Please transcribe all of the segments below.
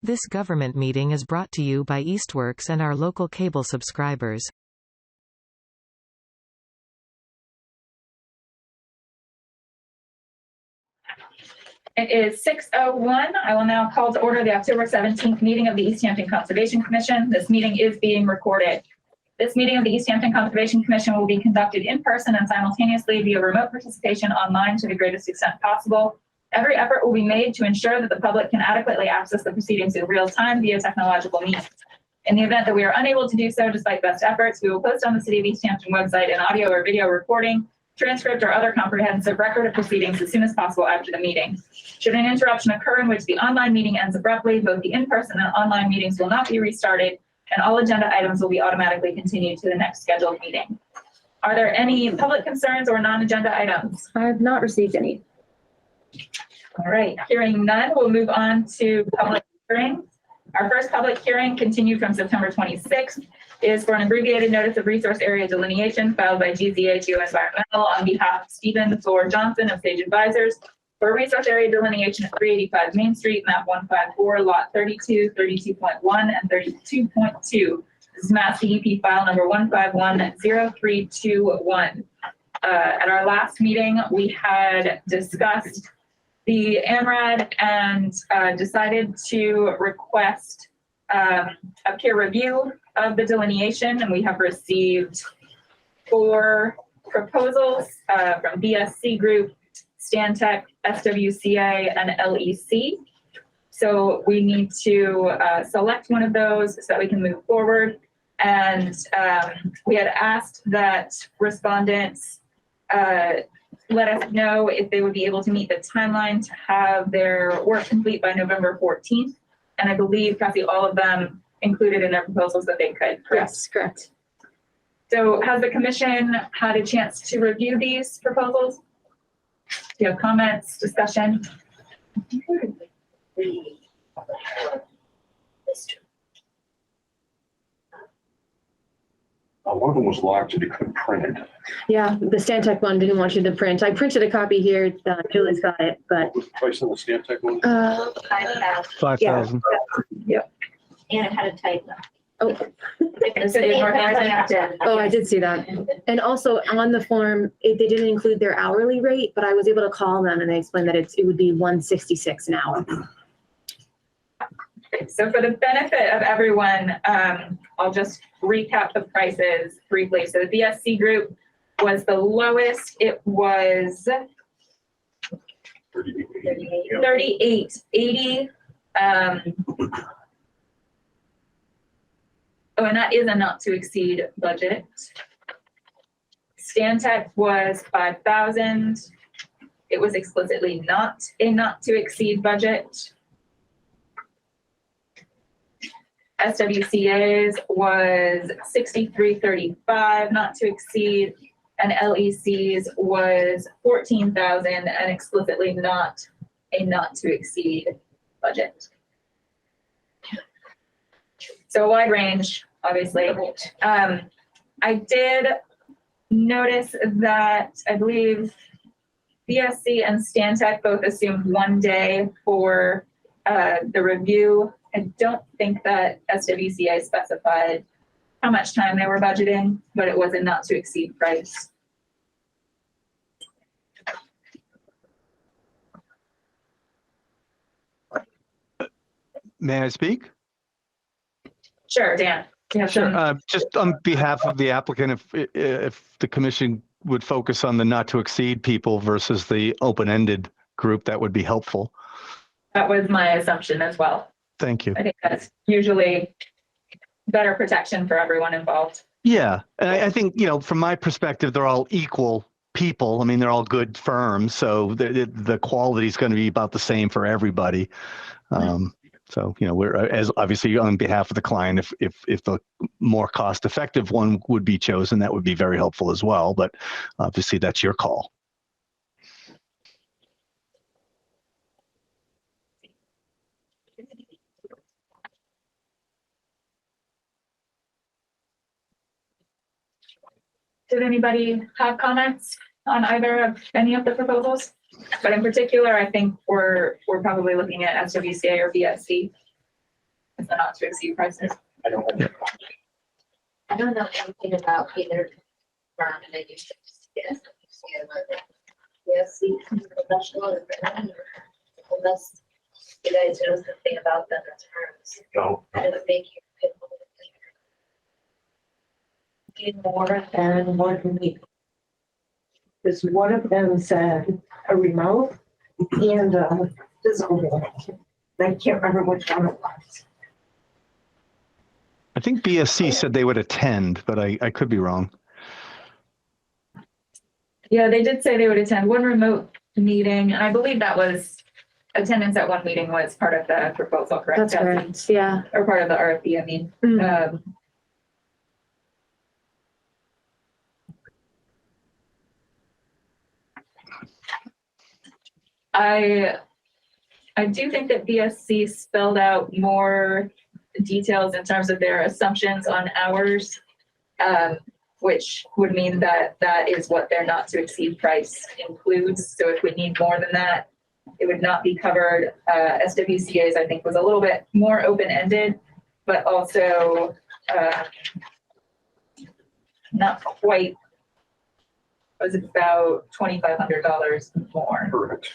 This government meeting is brought to you by Eastworks and our local cable subscribers. It is 6:01. I will now call to order the October 17th meeting of the Easthampton Conservation Commission. This meeting is being recorded. This meeting of the Easthampton Conservation Commission will be conducted in person and simultaneously via remote participation online to the greatest extent possible. Every effort will be made to ensure that the public can adequately access the proceedings in real time via technological means. In the event that we are unable to do so despite best efforts, we will post on the City of Easthampton website an audio or video recording, transcript, or other comprehensive record of proceedings as soon as possible after the meeting. Should an interruption occur in which the online meeting ends abruptly, both the in-person and online meetings will not be restarted, and all agenda items will be automatically continued to the next scheduled meeting. Are there any public concerns or non-agenda items? I have not received any. All right, hearing none, we'll move on to public hearings. Our first public hearing, continued from September 26th, is for an abbreviated notice of resource area delineation filed by GZA Environmental on behalf of Stephen Thor Johnson of Sage Advisors for resource area delineation at 385 Main Street, map 154, lot 32, 32.1, and 32.2. This is Mass DEP file number 1510321. At our last meeting, we had discussed the ANRAD and decided to request a peer review of the delineation, and we have received 4 proposals from BSC Group, Stantec, SWCA, and LEC. So we need to select one of those so that we can move forward. And we had asked that respondents let us know if they would be able to meet the timeline to have their work complete by November 14th. And I believe, Cassie, all of them included in their proposals that they could. Correct? Yes, correct. So has the commission had a chance to review these proposals? Do you have comments, discussion? One of them was locked and you couldn't print it. Yeah, the Stantec one didn't want you to print. I printed a copy here. Julie's got it, but What was the price on the Stantec one? 5,000. Yep. And it had a typo. oh, I did see that. And also on the form, they didn't include their hourly rate, but I was able to call them and they explained that it would be $166 an hour. So for the benefit of everyone, I'll just recap the prices briefly. So the BSC Group was the lowest. It was $38.80. Oh, and that is a not to exceed budget. Stantec was $5,000. It was explicitly not a not to exceed budget. SWCA's was $63.35, not to exceed, and LEC's was $14,000 and explicitly not a not to exceed budget. So a wide range, obviously. I did notice that I believe BSC and Stantec both assumed 1 day for the review. I don't think that SWCA specified how much time they were budgeting, but it was a not to exceed price. May I speak? Sure, Dan. Sure. Just on behalf of the applicant, if the commission would focus on the not to exceed people versus the open-ended group, that would be helpful. That was my assumption as well. Thank you. I think that's usually better protection for everyone involved. Yeah, and I think, from my perspective, they're all equal people. I mean, they're all good firms, so the quality is going to be about the same for everybody. So, we're as obviously on behalf of the client, if the more cost-effective one would be chosen, that would be very helpful as well. But obviously, that's your call. Did anybody have comments on either of any of the proposals? But in particular, I think we're probably looking at SWCA or BSC. Is the not to exceed prices? I don't know. I don't know anything about either firm, and I used to yes, professional, unless you guys know something about them as firms. No. That would make you Need more than one week. Because one of them said a remote and a physical. I can't remember which one it was. I think BSC said they would attend, but I could be wrong. Yeah, they did say they would attend one remote meeting, and I believe that was attendance at one meeting was part of the proposal, correct? That's Jesse? correct, yeah. Or part of the RFP, I mean. Mm. I do think that BSC spelled out more details in terms of their assumptions on hours, which would mean that that is what their not to exceed price includes. So if we need more than that, it would not be covered. SWCA's, I think, was a little bit more open-ended, but also not quite. It was about $2,500 more. Correct.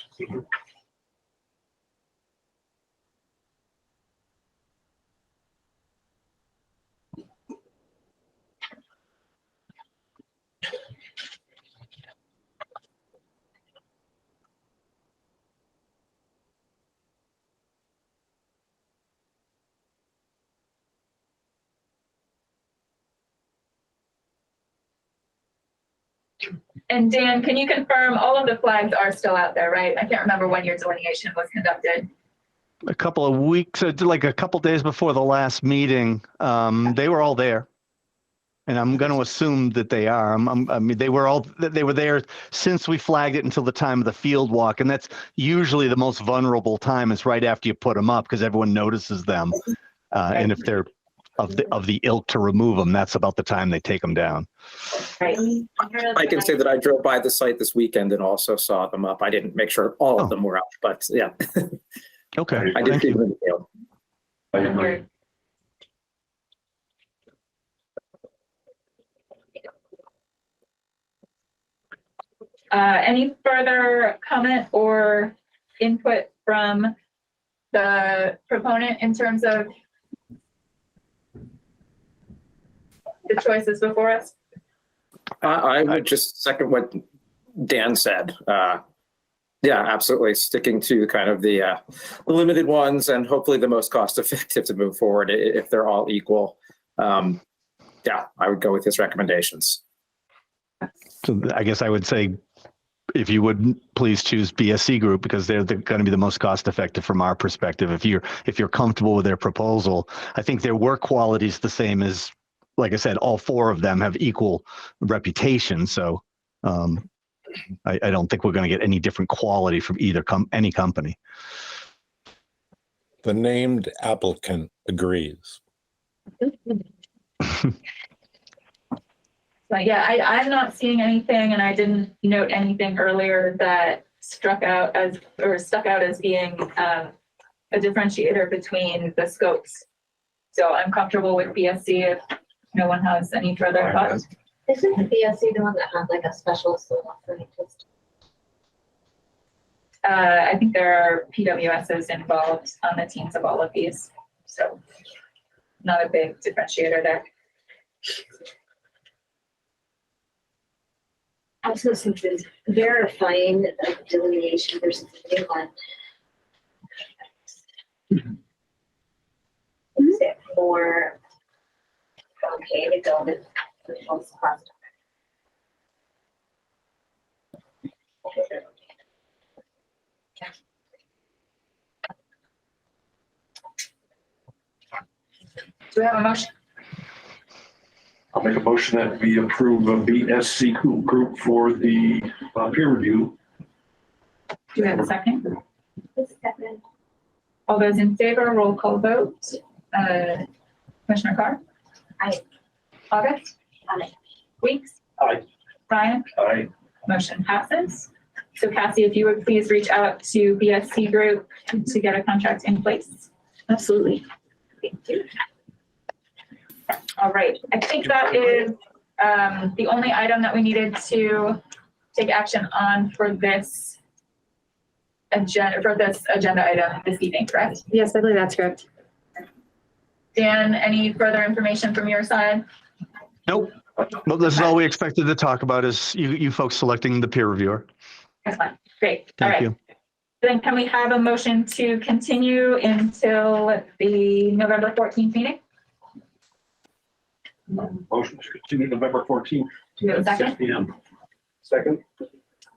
And Dan, can you confirm all of the flags are still out there, right? I can't remember when your delineation was conducted. A couple of weeks, like a couple days before the last meeting, they were all there. And I'm going to assume that they are. I mean, they were there since we flagged it until the time of the field walk. And that's usually the most vulnerable time is right after you put them up because everyone notices them. And if they're of the ilk to remove them, that's about the time they take them down. Right. I can say that I drove by the site this weekend and also saw them up. I didn't make sure all of them were up, but yeah. Okay. I did Thank see you. them in the field. I agree. Any further comment or input from the proponent in terms of the choices before us? I would just second what Dan said. Yeah, absolutely. Sticking to kind of the limited ones and hopefully the most cost effective to move forward if they're all equal. Yeah, I would go with his recommendations. So I guess I would say, if you would please choose BSC Group because they're going to be the most cost effective from our perspective. If you're comfortable with their proposal, I think their work quality is the same as, like I said, all four of them have equal reputation. So I don't think we're going to get any different quality from either any company. The named applicant agrees. But yeah, I'm not seeing anything, and I didn't note anything earlier that stuck out as being a differentiator between the scopes. So I'm comfortable with BSC if no one has any further thoughts. Isn't the BSC the one that had like a special scientist? I think there are PWSs involved on the teams of all of these, so not a big differentiator there. Also, since it's verifying the delineation versus the new one. Is it more okay to go with the most cost? Do we have a motion? I'll make a motion that we approve a BSC group for the peer review. Do we have a second? All those in favor, roll call vote. Commissioner Carr? Aye. August? Aye. Weeks? Aye. Ryan? Aye. Motion passes. So Cassie, if you would please reach out to BSC Group to get a contract in place. Absolutely. All right, I think that is the only item that we needed to take action on for this agenda item this evening, correct? Yes, I believe that's correct. Dan, any further information from your side? Nope. Well, this is all we expected to talk about is you folks selecting the peer reviewer. Excellent, great. All Thank right. you. Then can we have a motion to continue until the November 14th meeting? Motion to continue November 14th. Do we have a at 6 second? PM. Second.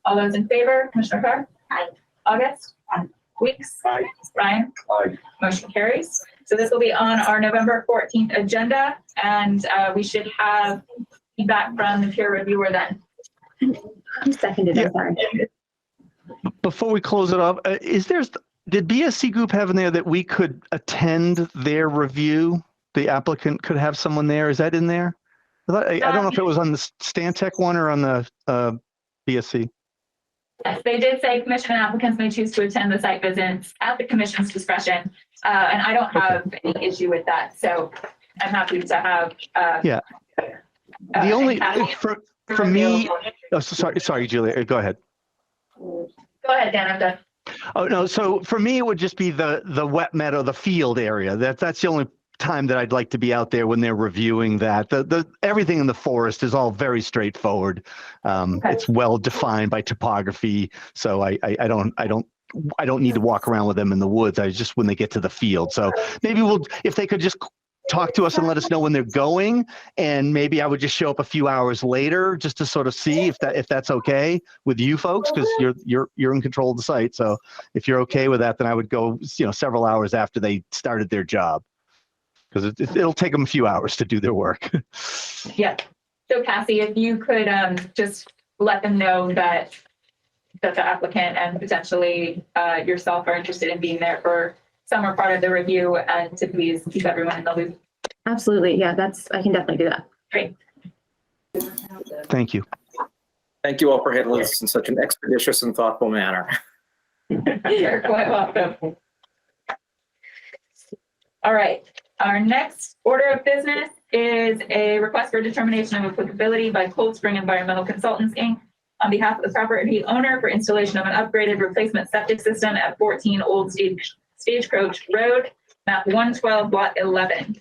All those in favor, Commissioner Carr? Aye. August? Aye. Weeks? Aye. Brian? Aye. Motion carries. So this will be on our November 14th agenda, and we should have feedback from the peer reviewer then. Who seconded it? Sorry. Before we close it off, did BSC Group have in there that we could attend their review? The applicant could have someone there. Is that in there? I don't know if it was on the Stantec one or on the BSC. Yes, they did say commission and applicants may choose to attend the site visits at the commission's discretion. And I don't have any issue with that. So I'm happy to have. Yeah. The only, for me, oh, sorry, Julia, go ahead. Go ahead, Dan, I'm done. Oh, no. So for me, it would just be the wet meadow, the field area. That's the only time that I'd like to be out there when they're reviewing that. The everything in the forest is all very straightforward. Okay. It's well defined by topography. So I don't need to walk around with them in the woods. I just when they get to the field. So maybe if they could just talk to us and let us know when they're going, and maybe I would just show up a few hours later just to sort of see if that's okay with you folks, because you're in control of the site. So if you're okay with that, then I would go several hours after they started their job, because it'll take them a few hours to do their work. Yeah. So Cassie, if you could just let them know that the applicant and potentially yourself are interested in being there for some or part of the review, and to please keep everyone in the loop. Absolutely. Yeah, I can definitely do that. Great. Thank you. Thank you all for handling this in such an expeditious and thoughtful manner. You're quite welcome. All right. Our next order of business is a request for determination of applicability by Cold Spring Environmental Consultants, Inc. on behalf of the property owner for installation of an upgraded replacement septic system at 14 Old Stagecoach Road, map 112, lot 11.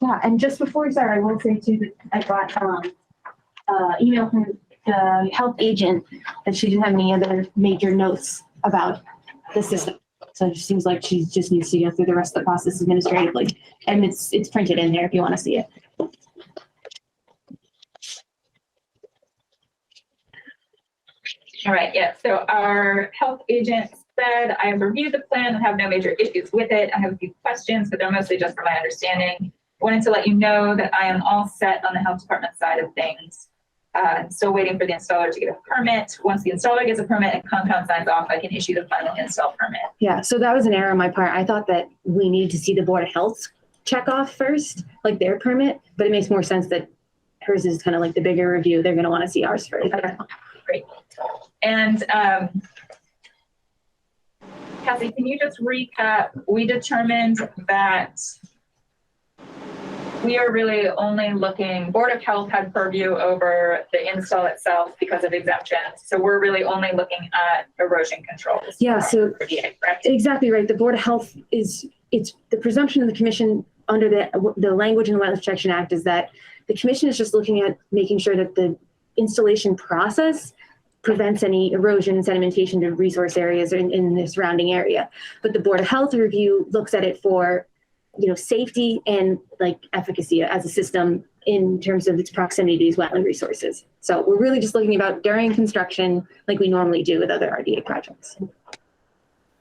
Yeah, and just before we start, I will say too that I got email from the health agent that she didn't have any other major notes about the system. So it just seems like she just needs to go through the rest of the process administratively, and it's printed in there if you want to see it. All right, yeah, so our health agent said, I have reviewed the plan and have no major issues with it. I have a few questions, but they're mostly just for my understanding. Wanted to let you know that I am all set on the health department side of things. I'm still waiting for the installer to get a permit. Once the installer gets a permit and compound signs off, I can issue the final install permit. Yeah, so that was an error on my part. I thought that we need to see the Board of Health check off first, like their permit, but it makes more sense that hers is kind of like the bigger review. They're going to want to see ours first. Okay, great. And Cassie, can you just recap? We determined that we are really only looking, Board of Health had purview over the install itself because of exemptions. So we're really only looking at erosion controls. Yeah, so correct? Exactly right. The Board of Health it's the presumption of the commission under the language in the Wetlands Protection Act is that the commission is just looking at making sure that the installation process prevents any erosion and sedimentation to resource areas in the surrounding area. But the Board of Health review looks at it for safety and like efficacy as a system in terms of its proximity to these wetland resources. So we're really just looking about during construction like we normally do with other RDA projects.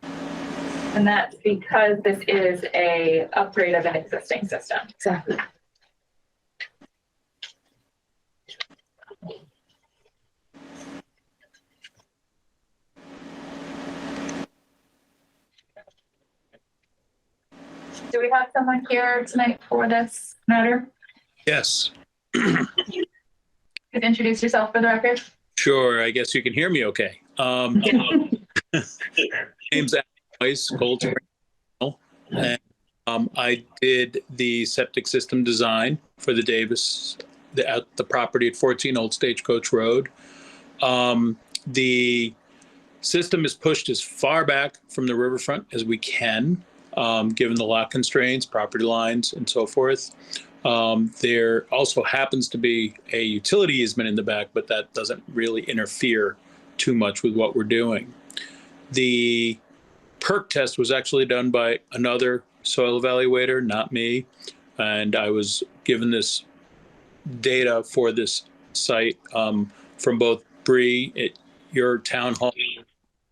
And that's because this is a upgrade of an existing system. Exactly. Do we have someone here tonight for this matter? Yes, Please introduce yourself for the record. sure. I guess you can hear me okay. Name's Alex Weiss, Cold Spring. And, I did the septic system design for the Davis, at the property at 14 Old Stagecoach Road. The system is pushed as far back from the riverfront as we can, given the lot constraints, property lines, and so forth. There also happens to be a utility easement in the back, but that doesn't really interfere too much with what we're doing. The perk test was actually done by another soil evaluator, not me, and I was given this data for this site from both Bree at your town hall,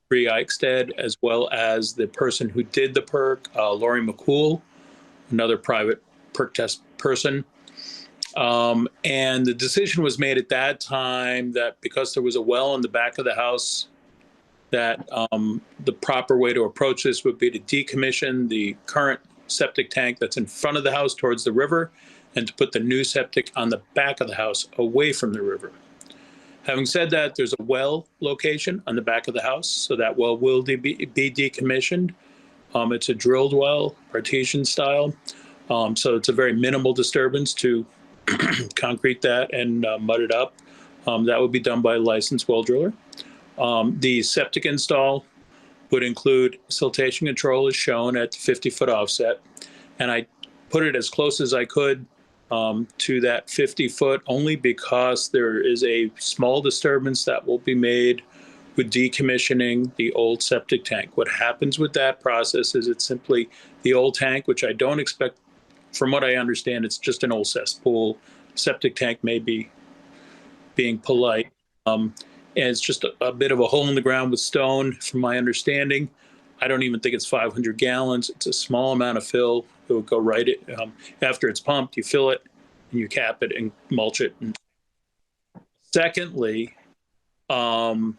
Bree Eichstead, as well as the person who did the perk, Lori McCool, another private perk test person. And the decision was made at that time that because there was a well in the back of the house, that the proper way to approach this would be to decommission the current septic tank that's in front of the house towards the river, and to put the new septic on the back of the house away from the river. Having said that, there's a well location on the back of the house, so that well will be decommissioned. It's a drilled well, artesian style, so it's a very minimal disturbance to concrete that and mud it up. That would be done by a licensed well driller. The septic install would include siltation control as shown at the 50-foot offset, and I put it as close as I could to that 50-foot only because there is a small disturbance that will be made with decommissioning the old septic tank. What happens with that process is it's simply the old tank, which I don't expect, from what I understand, it's just an old cesspool. Septic tank may be being polite. And it's just a bit of a hole in the ground with stone, from my understanding. I don't even think it's 500 gallons. It's a small amount of fill. It would go right after it's pumped. You fill it and you cap it and mulch it. And secondly, the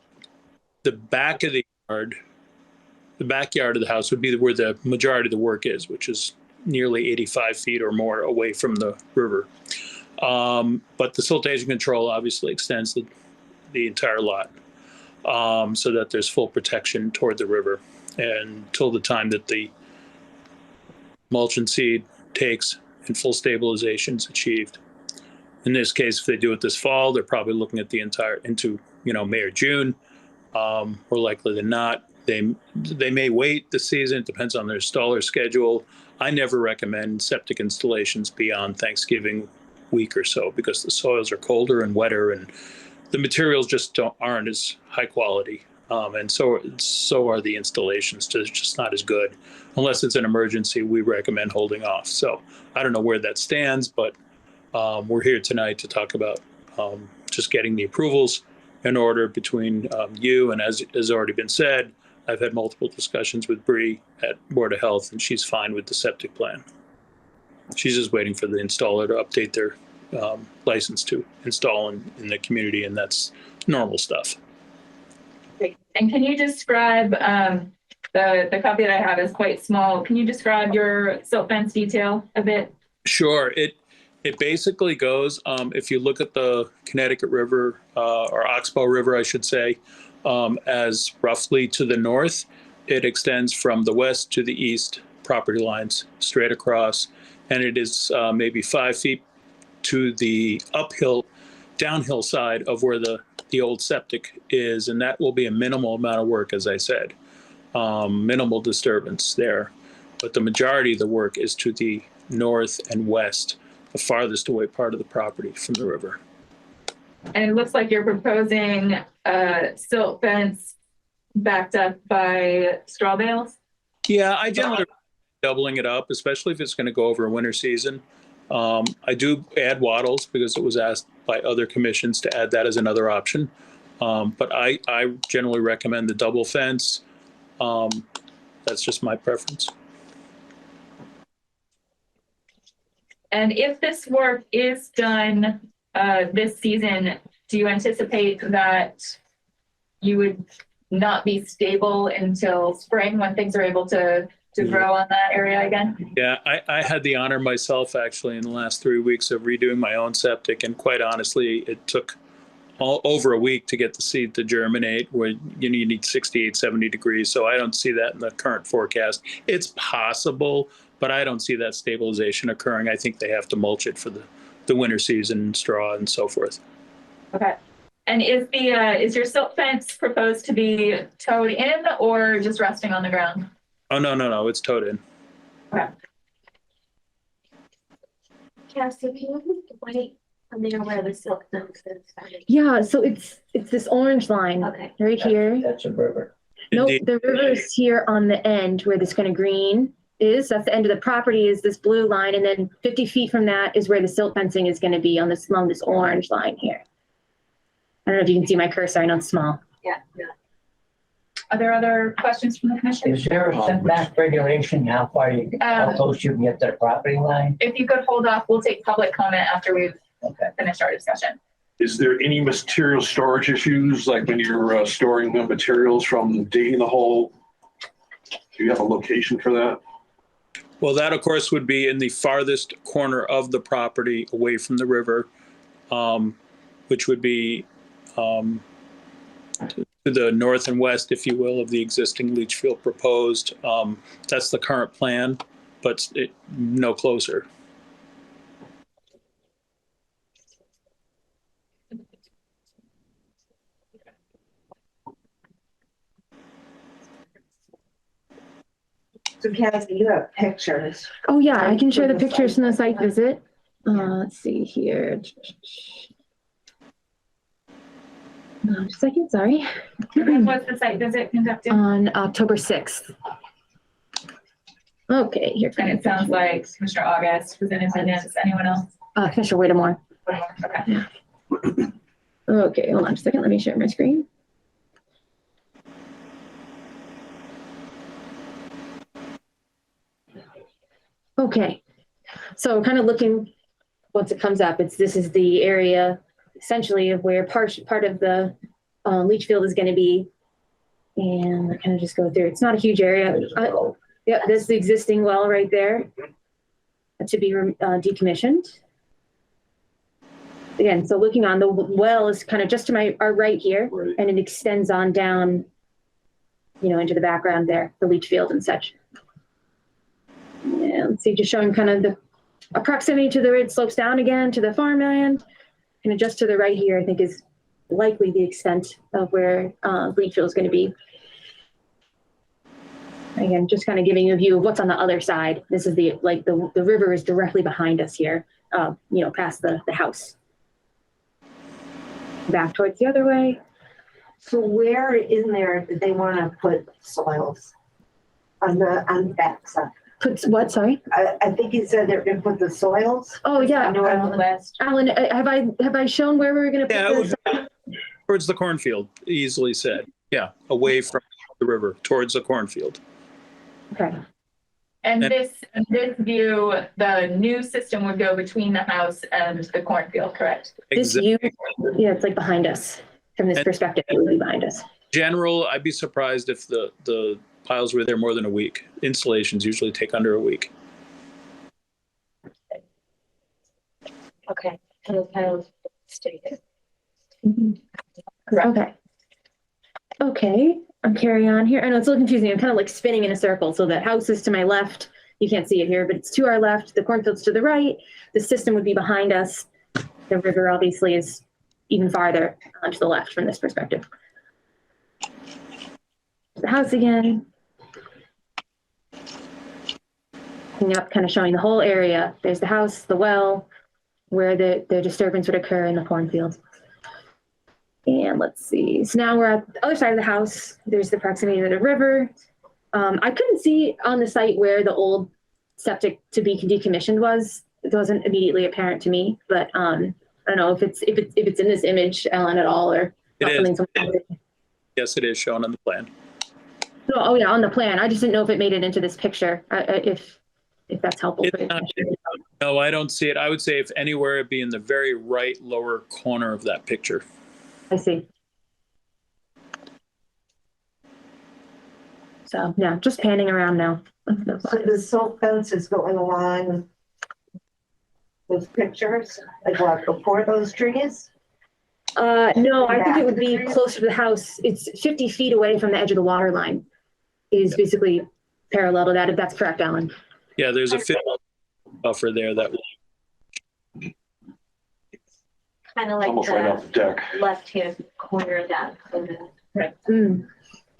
back of the yard, the backyard of the house would be where the majority of the work is, which is nearly 85 feet or more away from the river. But the siltation control obviously extends the entire lot, so that there's full protection toward the river until the time that the mulch and seed takes and full stabilization is achieved. In this case, if they do it this fall, they're probably looking at the entire into May or June. More likely than not, they may wait the season. It depends on their installer schedule. I never recommend septic installations beyond Thanksgiving week or so because the soils are colder and wetter, and the materials just aren't as high quality. And so are the installations. It's just not as good. Unless it's an emergency, we recommend holding off. So I don't know where that stands, but we're here tonight to talk about just getting the approvals in order between you, and as has already been said, I've had multiple discussions with Bree at Board of Health, and she's fine with the septic plan. She's just waiting for the installer to update their license to install in the community, and that's normal stuff. Great. And can you describe, the copy that I have is quite small. Can you describe your silt fence detail a bit? Sure. It basically goes, if you look at the Connecticut River, or Oxbow River, I should say, as roughly to the north, it extends from the west to the east property lines straight across, and it is maybe 5 feet to the downhill side of where the old septic is, and that will be a minimal amount of work, as I said, minimal disturbance there. But the majority of the work is to the north and west, the farthest away part of the property from the river. And it looks like you're proposing a silt fence backed up by straw bales? Yeah, I generally doubling it up, especially if it's going to go over a winter season. I do add wattles because it was asked by other commissions to add that as another option. But I generally recommend the double fence. That's just my preference. And if this work is done this season, do you anticipate that you would not be stable until spring when things are able to grow on that area again? Yeah, I had the honor myself actually in the last 3 weeks of redoing my own septic, and quite honestly, it took over a week to get the seed to germinate, where you need 68, 70 degrees. So I don't see that in the current forecast. It's possible, but I don't see that stabilization occurring. I think they have to mulch it for the winter season, straw and so forth. Okay. And is your silt fence proposed to be towed in or just resting on the ground? Oh, no, it's towed in. Okay. Cassie, can you move the white from there where the silk fence is? Yeah, so it's this orange line Okay. right here. That's a river. Nope, Indeed. the river is here on the end where this kind of green is. That's the end of the property is this blue line. And then 50 feet from that is where the silt fencing is going to be along this orange line here. I don't know if you can see my cursor. I know it's small. Yeah. Are there other questions from the commission? Is there a setback regulation how far how close you can get to the property line? If you could hold off, we'll take public comment after we've Okay. finished our discussion. Is there any material storage issues, like when you're storing the materials from digging the hole? Do you have a location for that? Well, that, of course, would be in the farthest corner of the property away from the river, which would be to the north and west, if you will, of the existing leach field proposed. That's the current plan, but no closer. So Cassie, you have pictures. Oh yeah, I can share the pictures from the site visit. Let's see here. Just a second, sorry. When was the site visit conducted? On October 6th. Okay, here. And it sounds like Commissioner August was in attendance. Anyone else? Commissioner Whittemore. Okay. Okay, hold on a second. Let me share my screen. Okay, so kind of looking, once it comes up, this is the area essentially of where part of the leach field is going to be. And I kind of just go through. It's not a huge area. Yeah, this is the existing well right there. That should be decommissioned. Again, so looking on, the well is kind of just to our right here, Right. and it extends on down, into the background there, the leach field and such. Yeah, let's see, just showing kind of the proximity to the, it slopes down again to the farmland, and just to the right here, I think is likely the extent of where leach field is going to be. Again, just kind of giving you a view of what's on the other side. This is the river is directly behind us here, past the house. Back towards the other way. So where in there did they want to put soils? On the backside? Put what, sorry? I think you said they're going to put the soils. Oh, yeah. North and west. Alan, have I shown where we were going to Yeah, put it this? would be towards the cornfield, easily said. Yeah, away from the river, towards the cornfield. Okay. And this view, the new system would go between the house and the cornfield, correct? This view, yeah, it's like behind us. From this perspective, it would be behind us. General, I'd be surprised if the piles were there more than a week. Installations usually take under a week. Okay. And the piles stay there. Correct. Okay. Okay, I'm carrying on here. I know it's a little confusing. I'm kind of like spinning in a circle. So the house is to my left. You can't see it here, but it's to our left. The cornfield's to the right. The system would be behind us. The river obviously is even farther to the left from this perspective. The house again. Looking up, kind of showing the whole area. There's the house, the well, where the disturbance would occur in the cornfield. And let's see. So now we're at the other side of the house. There's the proximity to the river. I couldn't see on the site where the old septic to be decommissioned was. It wasn't immediately apparent to me, but I don't know if it's in this image, Ellen, at all, or It is. Yes, it is shown on the plan. No, oh yeah, on the plan. I just didn't know if it made it into this picture. If that's helpful. No, I don't see it. I would say if anywhere, it'd be in the very right lower corner of that picture. I see. So yeah, just panning around now. So the silt fence is going along those pictures, like what, before those trees? No, I think it would be closer to the house. It's 50 feet away from the edge of the water line is basically parallel to that, if that's correct, Alan. Yeah, there's a buffer there that Kind of like Almost right off the deck. left-hand corner of that. Mm.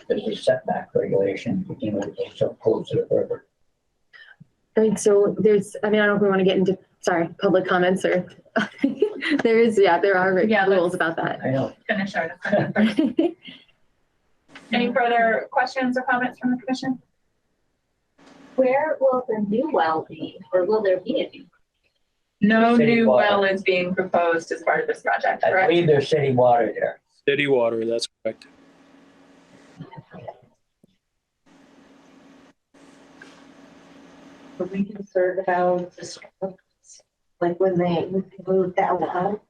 There's a setback regulation, you know, it's so close to the river. I mean, so there's, I don't know if we want to get into, public comments or there are rules about that. I know. Finish our discussion first. Any further questions or comments from the commission? Where will the new well be, or will there be any? No City new water. well is being proposed as part of this project, I correct? believe there's city water there. city water, that's correct. Are we concerned about the strokes? Like when they move that well,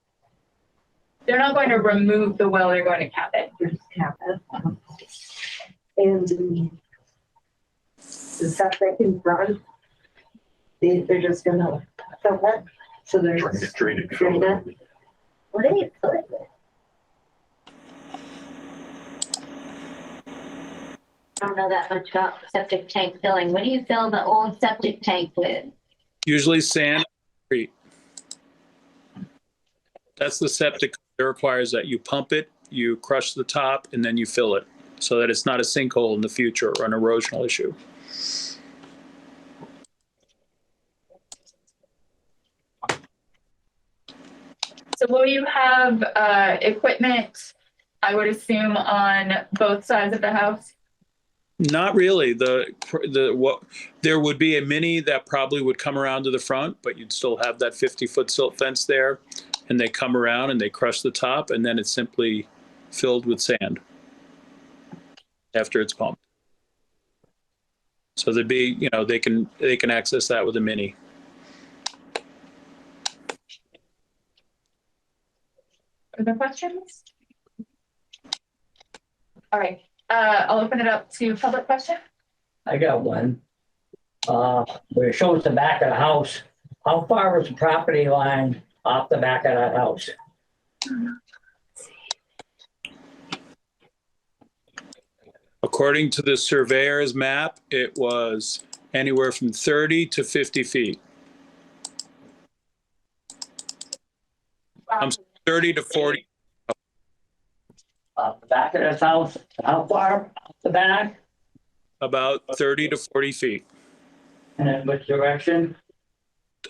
They're not going to remove the well, they're going to cap it. just cap it. And the septic in front, they're just gonna fill it, so there's. Drain it. Drain it. What do you put it? I don't know that much about septic tank filling. What do you fill the old septic tank with? Usually sand, concrete. That's the septic. It requires that you pump it, you crush the top, and then you fill it so that it's not a sinkhole in the future or an erosional issue. So will you have equipment, I would assume, on both sides of the house? Not really. There would be a mini that probably would come around to the front, but you'd still have that 50-foot silt fence there, and they come around and they crush the top, and then it's simply filled with sand after it's pumped. So there'd be, they can access that with a mini. Other questions? All right, I'll open it up to public question. I got one. Where it shows the back of the house, how far is the property line off the back of that house? According to the surveyor's map, it was anywhere from 30 to 50 feet. 30 to 40. Off the back of this house, how far off the back? About 30 to 40 feet And in which direction?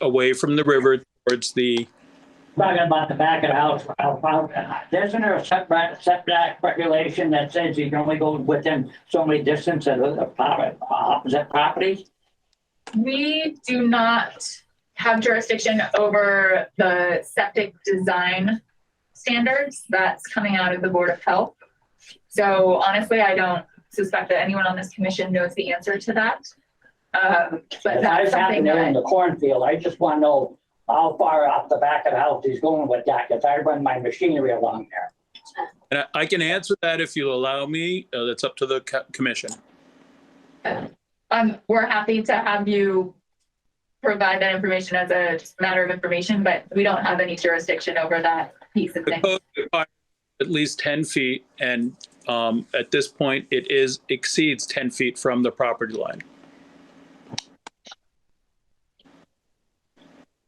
away from the river towards the, Talking about the back of the house, isn't there a setback regulation that says you can only go within so many distance of the opposite properties? We do not have jurisdiction over the septic design standards. That's coming out of the Board of Health. So honestly, I don't suspect that anyone on this commission knows the answer to that. But that's something there in that, the cornfield. I just want to know how far off the back of the house he's going with that, because I run my machinery along there. and I can answer that if you allow me. That's up to the commission. we're happy to have you provide that information as a just matter of information, but we don't have any jurisdiction over that piece of The things. code requires at least 10 feet, and at this point, it exceeds 10 feet from the property line.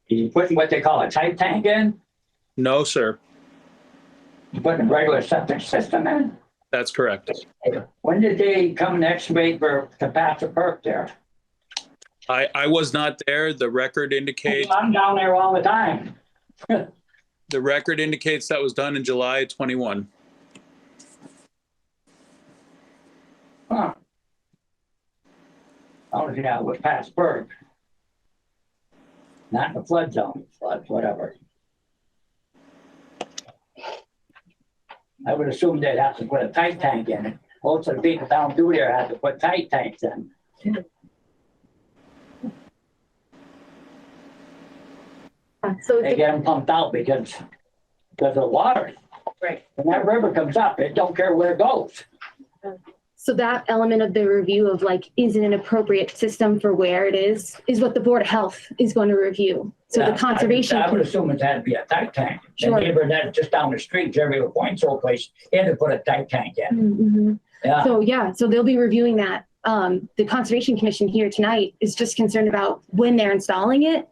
You putting what they call a tight tank in? No, sir. You putting a regular septic system in? That's correct. When did they come and excavate to pass a perk there? I was not there. The record indicates I'm down there all the time. the record indicates that was done in July 21. Huh. Oh, yeah, it was past perk. Not in the flood zone, flood, whatever. I would assume they'd have to put a tight tank in it. Most of the people down through there have to put tight tanks in. So They get them pumped out because of the water. Right. When that river comes up, it don't care where it goes. So that element of the review of like, is it an appropriate system for where it is what the Board of Health is going to review. So Yeah, the conservation. I would assume it had to be a tight tank. The Sure. neighbor that just down the street, Jeremy LaPointe's old place, he had to put a tight tank in. Mhm. Yeah. So they'll be reviewing that. The Conservation Commission here tonight is just concerned about when they're installing it.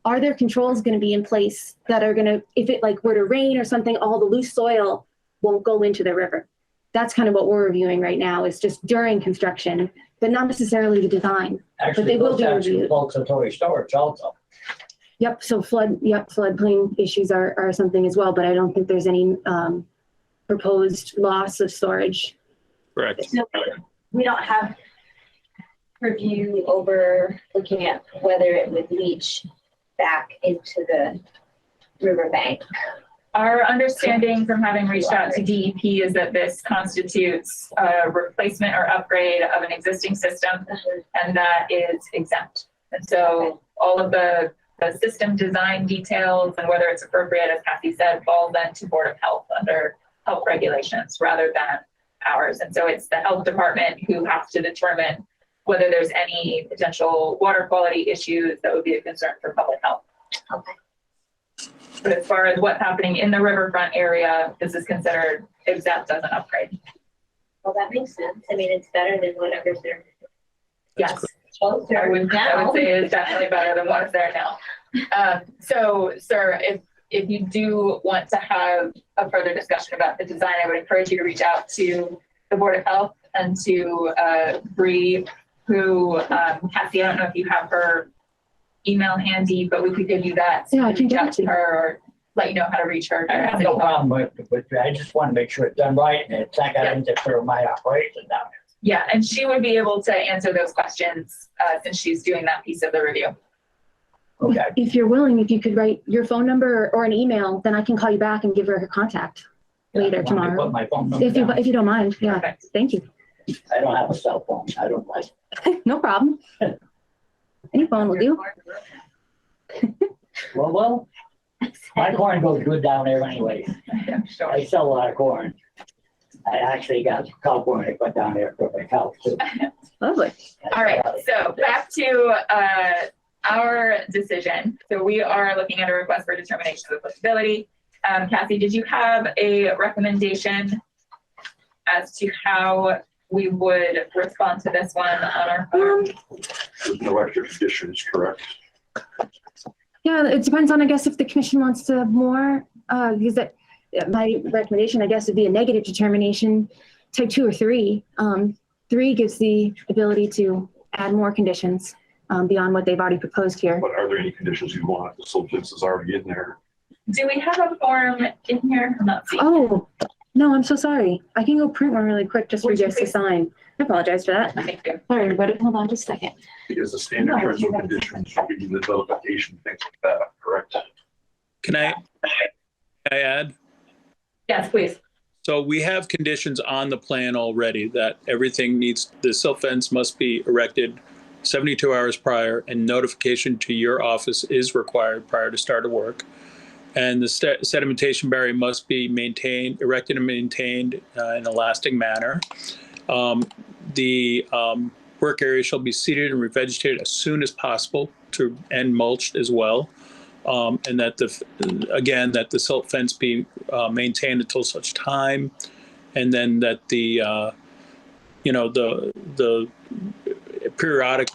Are there controls going to be in place that are going to, if it like were to rain or something, all the loose soil won't go into the river? That's kind of what we're reviewing right now, is just during construction, but not necessarily the design. Actually, they will those be actually reviewed. Volkswagen storage also. Yep. So floodplain issues are something as well, but I don't think there's any proposed loss of storage. Correct. So we don't have review over looking at whether it would leach back into the riverbank. Our understanding from having reached out to DEP is that this constitutes a replacement or upgrade of an existing system, and that is exempt. And so all of the system design details and whether it's appropriate, as Kathy said, falls then to Board of Health under health regulations rather than ours. And so it's the health department who has to determine whether there's any potential water quality issues that would be a concern for public health. Okay. But as far as what's happening in the riverfront area, this is considered exempt as an upgrade. Well, that makes sense. I mean, it's better than whatever's there. Yes. Closer I would now. say it's definitely better than what's there now. So, sir, if you do want to have a further discussion about the design, I would encourage you to reach out to the Board of Health and to Bree, who, Cassie, I don't know if you have her email handy, but we could give you that. Yeah, I can reach get out it to her or let you know how to reach her. I have no problem with it. I just want to make sure it's done right and it's not going to interfere with my operation down there. Yeah, and she would be able to answer those questions since she's doing that piece of the review. Okay. If you're willing, if you could write your phone number or an email, then I can call you back and give her contact later Why don't you tomorrow. Put my phone number If you don't mind. Yeah. Perfect. Thank you. I don't have a cell phone. I don't like. No problem. Any phone will do. Well, my corn goes good down there anyway. I'm sure. I sell a lot of corn. I actually got cow corn I put down there for my cows too. Lovely. All right, so back to our decision. So we are looking at a request for determination of applicability. Cassie, did you have a recommendation as to how we would respond to this one on our form? There's no extra conditions, correct? Yeah, it depends on, I guess, if the commission wants to have more, because that my recommendation, I guess, would be a negative determination, type 2 or 3. 3 gives the ability to add more conditions beyond what they've already proposed here. But are there any conditions you want? The silt fence is already in there. Do we have a form in here? I'm not seeing. Oh, no, I'm so sorry. I can go print one really quick just for Would you you guys to please? sign. I apologize for that. Thank you. Sorry, everybody. Hold on just a second. Because the standard terms and conditions should be the notification, things like that, correct? Can I add? Yes, please. So we have conditions on the plan already that everything needs, the silt fence must be erected 72 hours prior, and notification to your office is required prior to start of work. And the sedimentation barrier must be maintained, erected and maintained in a lasting manner. The work area shall be seeded and revegetated as soon as possible and mulched as well. And that that the silt fence be maintained until such time, and then that the periodic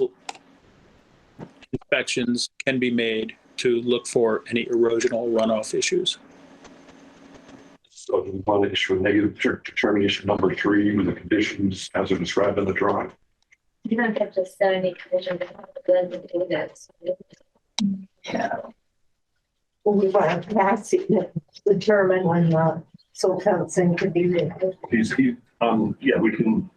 inspections can be made to look for any erosional runoff issues. So do we want to issue a negative determination number 3 with the conditions as are described in the drawing? You don't have to set any conditions. Good to do this. Yeah. Well, we want to pass it to determine when the silt fencing could be removed. Yeah, we can.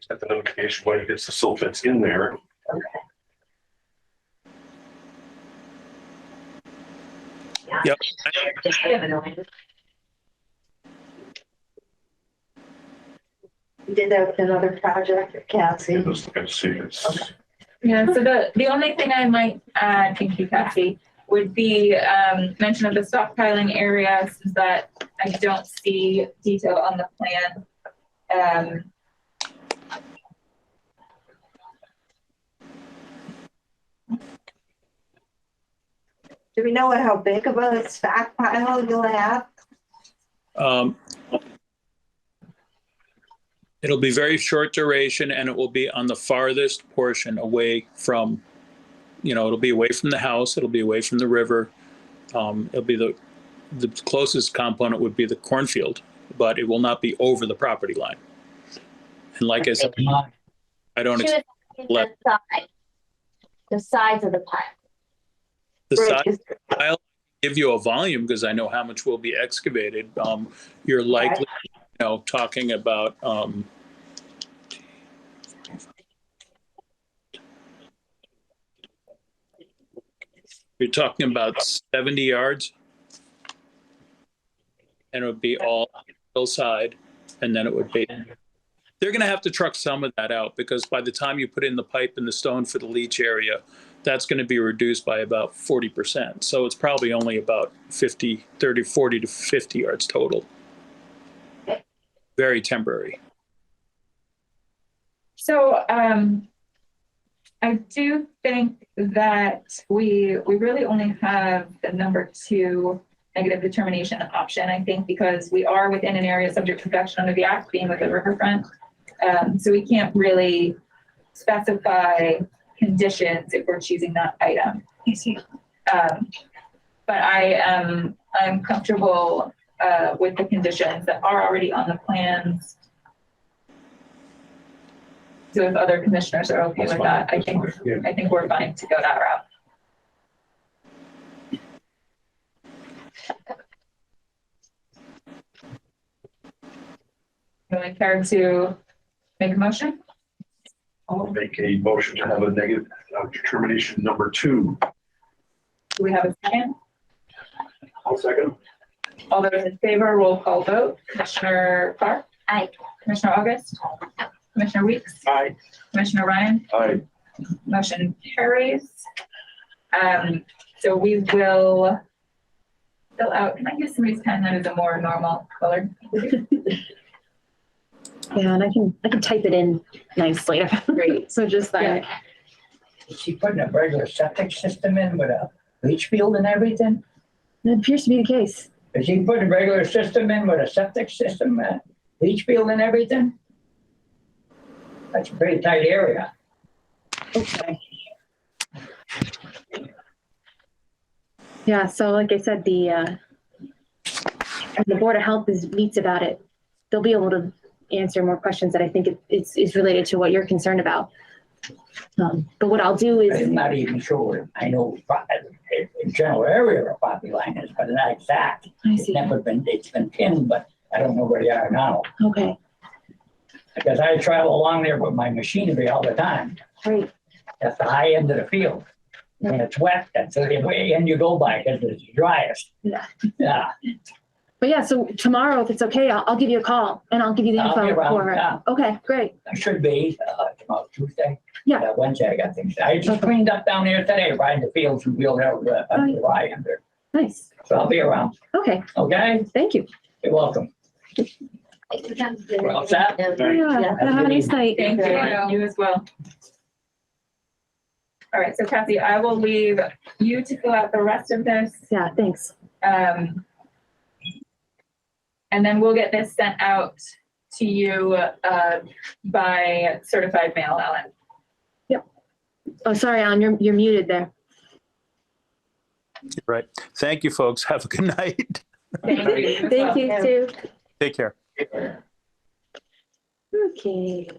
Set the notification when it gets the silt fence in there. Okay. Yep. Just kind of annoying. We did that with another project at Cassie. Let's look and see. It's Yeah, so the only thing I might add, thank you, Cassie, would be mention of the stockpiling area, since that I don't see detail on the plan. Do we know how big of a stockpile you'll have? It'll be very short duration, and it will be on the farthest portion away from, it'll be away from the house. It'll be away from the river. It'll be the closest component would be the cornfield, but it will not be over the property line. And like I said, I don't expect the size of the pile. the size. I'll give you a volume because I know how much will be excavated. You're likely, talking about. You're talking about 70 yards, and it would be all hillside, and then it would be. They're going to have to truck some of that out because by the time you put in the pipe and the stone for the leach area, that's going to be reduced by about 40%. So it's probably only about 40 to 50 yards total. Very temporary. So I do think that we really only have the number 2 negative determination option, I think, because we are within an area subject to protection under the Act, being with the riverfront. So we can't really specify conditions if we're choosing that item. I see. But I'm comfortable with the conditions that are already on the plans. So if other commissioners are okay with that, I think we're fine to go that route. Really care to make a motion? I'll make a motion to have a negative determination number 2. Do we have a second? I'll second. All those in favor, roll call vote. Commissioner Clark? Aye. Commissioner August? Commissioner Weeks? Aye. Commissioner Ryan? Aye. Motion carries. So we will fill out, can I use somebody's pen that is a more normal color? Yeah, and I can type it in nicely. Great. So just that. Is she putting a regular septic system in with a leach field and everything? That appears to be the case. Is she putting a regular system in with a septic system, leach field and everything? That's a pretty tight area. Okay. Yeah, so like I said, the Board of Health meets about it. They'll be able to answer more questions that I think is related to what you're concerned about. But what I'll do is. I'm not even sure. I know in general area where property line is, but not exact. I see. It's been pinned, but I don't know where they are now. Okay, Because I travel along there with my machinery all the time. great. That's the high end of the field. When it's wet, that's the way end you go by because it's driest. Yeah. Yeah. But yeah, so tomorrow, if it's okay, I'll give you a call and I'll give you the I'll be info around, for it. yeah. Okay, great. I should be tomorrow, Tuesday. Yeah. Wednesday, I got things. I just cleaned up down there today, riding the fields and wheeled out the Y under. Nice. So I'll be around. Okay, Okay? thank you. You're welcome. Well, set? Yeah, have a nice night. Thank you. You as well. All right, so Kathy, I will leave you to fill out the rest of this. Yeah, thanks. And then we'll get this sent out to you by certified mail, Ellen. Oh, sorry, Alan, you're muted there. Right. Thank you, folks. Have a good night. Thank you. Thank you too. Take care. Okay.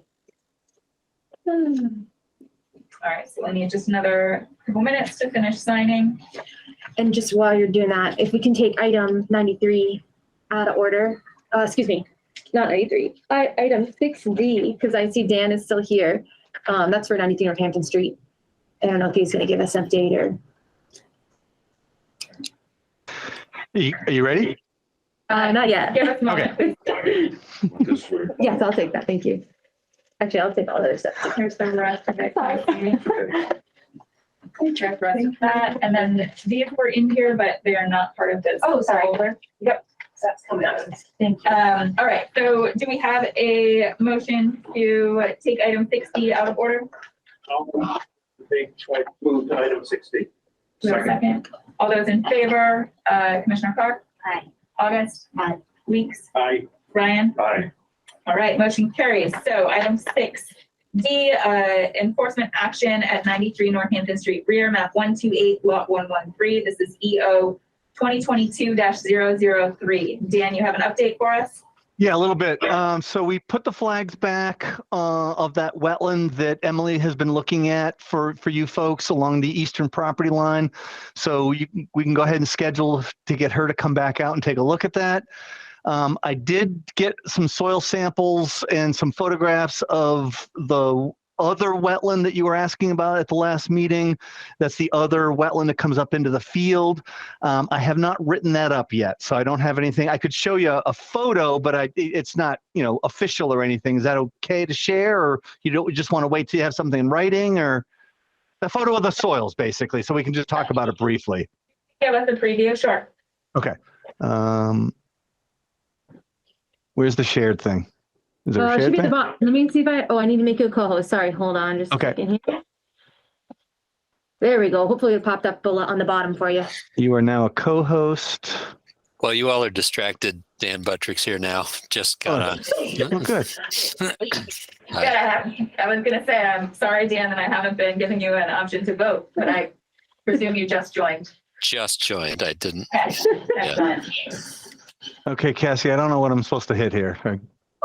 All right, so I need just another couple minutes to finish signing. And just while you're doing that, if we can take item 93 out of order, excuse me, not 93, item 6D, because I see Dan is still here. That's for 93 Northampton Street. I don't know if he's going to give us an update or. Are you ready? Not yet. Give us a moment, please. Yes, I'll take that. Thank you. Actually, I'll take all the other stuff. Here's the rest of it. Check the rest of that, and then these were in here, but they are not part of this. Oh, sorry. folder. Yep. So that's coming out. Thank you. All right, so do we have a motion to take item 60 out of order? Move to item 60. Do we have a second? All those in favor, Commissioner Clark? Aye. August? Aye. Weeks? Aye. Ryan? Aye. All right, motion carries. So item 6D, enforcement action at 93 Northampton Street rear, map 128, lot 113. This is EO 2022-003. Dan, you have an update for us? Yeah, a little bit. So we put the flags back of that wetland that Emily has been looking at for you folks along the eastern property line. So we can go ahead and schedule to get her to come back out and take a look at that. I did get some soil samples and some photographs of the other wetland that you were asking about at the last meeting. That's the other wetland that comes up into the field. I have not written that up yet, so I don't have anything. I could show you a photo, but it's not, official or anything. Is that okay to share, or you just want to wait till you have something in writing, or a photo of the soils, basically, so we can just talk about it briefly? Yeah, with the preview, sure. Okay. Where's the shared thing? Is there a Should shared be at the thing? bottom. Let me see if I need to make you a co-host. Sorry, hold on just a Okay. second here. There we go. Hopefully it popped up on the bottom for you. You are now a co-host. Well, you all are distracted. Dan Buttrick's here now. Just got on. Oh, good. Yeah, I was gonna say, I'm sorry, Dan, that I haven't been giving you an option to vote, but I presume you just joined. Just joined. I didn't. Excellent. Okay, Cassie, I don't know what I'm supposed to hit here.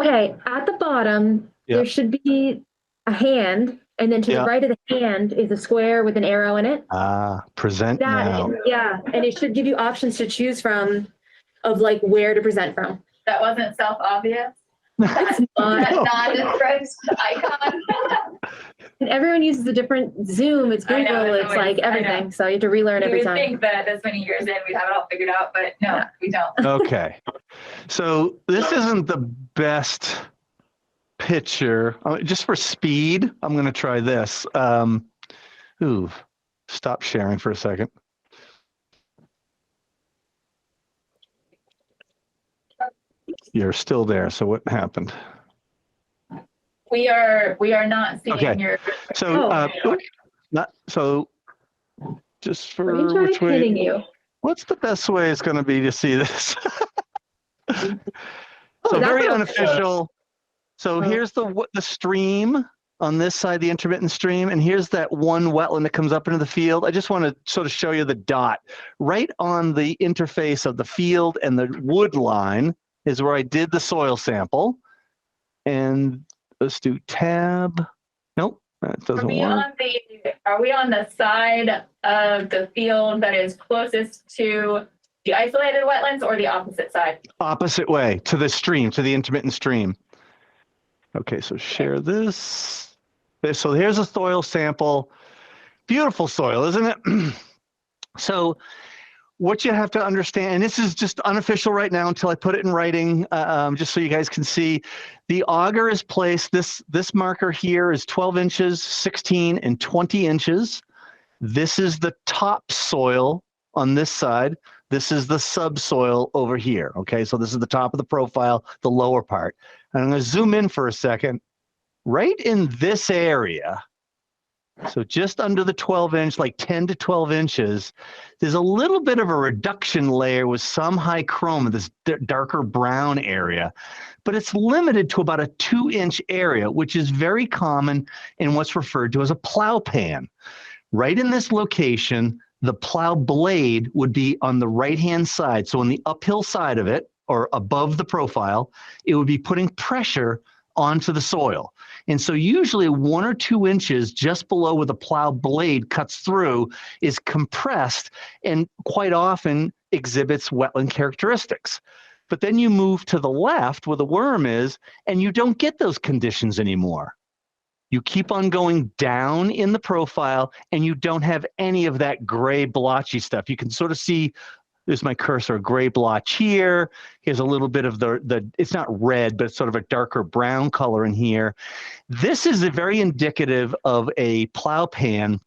Okay, at the bottom, Yeah. there should be a hand, and then to Yeah. the right of the hand is a square with an arrow in it. Present now. Yeah, and it should give you options to choose from of like where to present from. That wasn't self-obvious. It's not. That nondescript icon. And everyone uses a different Zoom. It's I know, Google. it's It's like always- I know. everything. So you have to relearn You every would time. think that this many years in, we'd have it all figured out, but no, we don't. Okay. So this isn't the best picture. Just for speed, I'm going to try this. Stop sharing for a second. You're still there. So what happened? We are not seeing Okay. your. Just Let for me try which hitting way? you. What's the best way it's going to be to see this? So that's very what- unofficial. So here's the stream on this side, the intermittent stream, and here's that one wetland that comes up into the field. I just want to sort of show you the dot. Right on the interface of the field and the wood line is where I did the soil sample. And let's do tab. Nope, that doesn't work. Are we on the side of the field that is closest to the isolated wetlands or the opposite side? Opposite way, to the stream, to the intermittent stream. Okay, so share this. So here's a soil sample. Beautiful soil, isn't it? So what you have to understand, and this is just unofficial right now until I put it in writing, just so you guys can see, the auger is placed, this marker here is 12 inches, 16, and 20 inches. This is the topsoil on this side. This is the subsoil over here, okay? So this is the top of the profile, the lower part. And I'm gonna zoom in for a second. Right in this area, so just under the 12-inch, like 10 to 12 inches, there's a little bit of a reduction layer with some high chroma, this darker brown area, but it's limited to about a 2-inch area, which is very common in what's referred to as a plow pan. Right in this location, the plow blade would be on the right-hand side. So on the uphill side of it, or above the profile, it would be putting pressure onto the soil. And so usually 1 or 2 inches just below where the plow blade cuts through is compressed and quite often exhibits wetland characteristics. But then you move to the left where the worm is, and you don't get those conditions anymore. You keep on going down in the profile, and you don't have any of that gray blotchy stuff. You can sort of see, there's my cursor, a gray blotch here. Here's a little bit of it's not red, but it's sort of a darker brown color in here. This is very indicative of a plow pan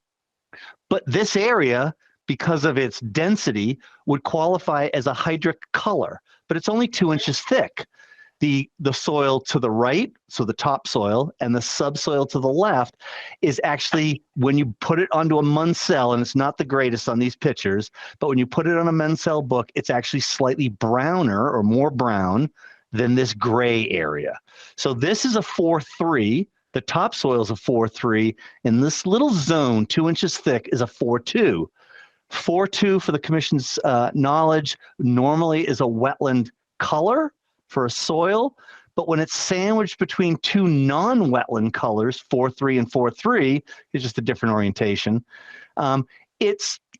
But this area, because of its density, would qualify as a hydric color, but it's only 2 inches thick. The soil to the right, so the topsoil, and the subsoil to the left is actually, when you put it onto a Munsell, and it's not the greatest on these pictures, but when you put it on a Munsell book, it's actually slightly browner or more brown than this gray area. So this is a 4.3. The topsoil is a 4.3, and this little zone, 2 inches thick, is a 4.2. 4.2, for the commission's knowledge, normally is a wetland color for a soil, but when it's sandwiched between two non-wetland colors, 4.3 and 4.3, is just a different orientation.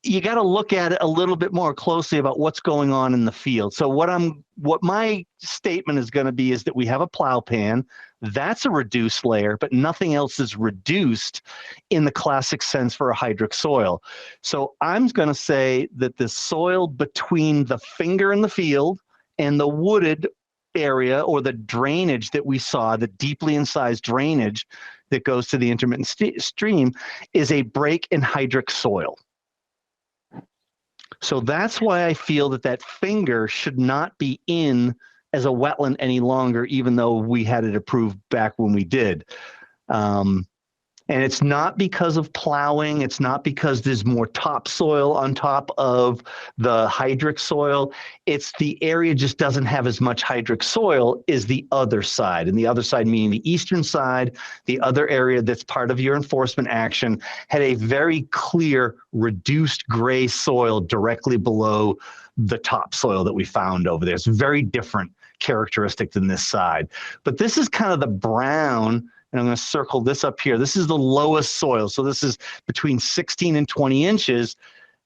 You got to look at it a little bit more closely about what's going on in the field. So what my statement is going to be is that we have a plow pan. That's a reduced layer, but nothing else is reduced in the classic sense for a hydric soil. So I'm going to say that the soil between the finger in the field and the wooded area, or the drainage that we saw, the deeply incised drainage that goes to the intermittent stream, is a break in hydric soil. So that's why I feel that finger should not be in as a wetland any longer, even though we had it approved back when we did. And it's not because of plowing. It's not because there's more topsoil on top of the hydric soil. It's the area just doesn't have as much hydric soil as the other side. And the other side meaning the eastern side, the other area that's part of your enforcement action, had a very clear reduced gray soil directly below the topsoil that we found over there. It's very different characteristic than this side. But this is kind of the brown. And I'm going to circle this up here. This is the lowest soil. So this is between 16 and 20 inches.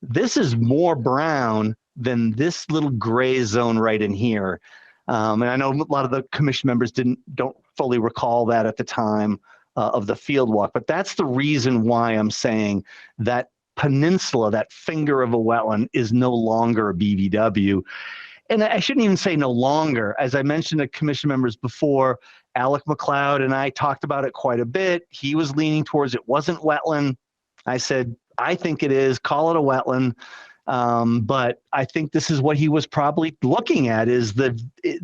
This is more brown than this little gray zone right in here. And I know a lot of the commission members don't fully recall that at the time of the field walk, but that's the reason why I'm saying that peninsula, that finger of a wetland, is no longer a BVW. And I shouldn't even say no longer. As I mentioned to commission members before, Alec McLeod and I talked about it quite a bit. He was leaning towards it wasn't wetland. I said, I think it is, call it a wetland. But I think this is what he was probably looking at, is the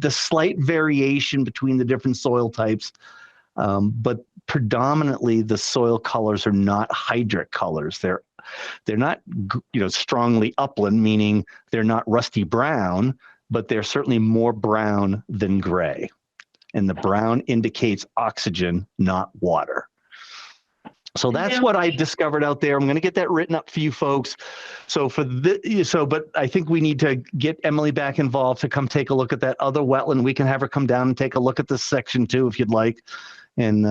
slight variation between the different soil types. But predominantly the soil colors are not hydric colors. They're not, strongly upland, meaning they're not rusty brown, but they're certainly more brown than gray. And the brown indicates oxygen, not water. So that's what I discovered out there. I'm going to get that written up for you folks. But I think we need to get Emily back involved to come take a look at that other wetland. We can have her come down and take a look at this section too, if you'd like, and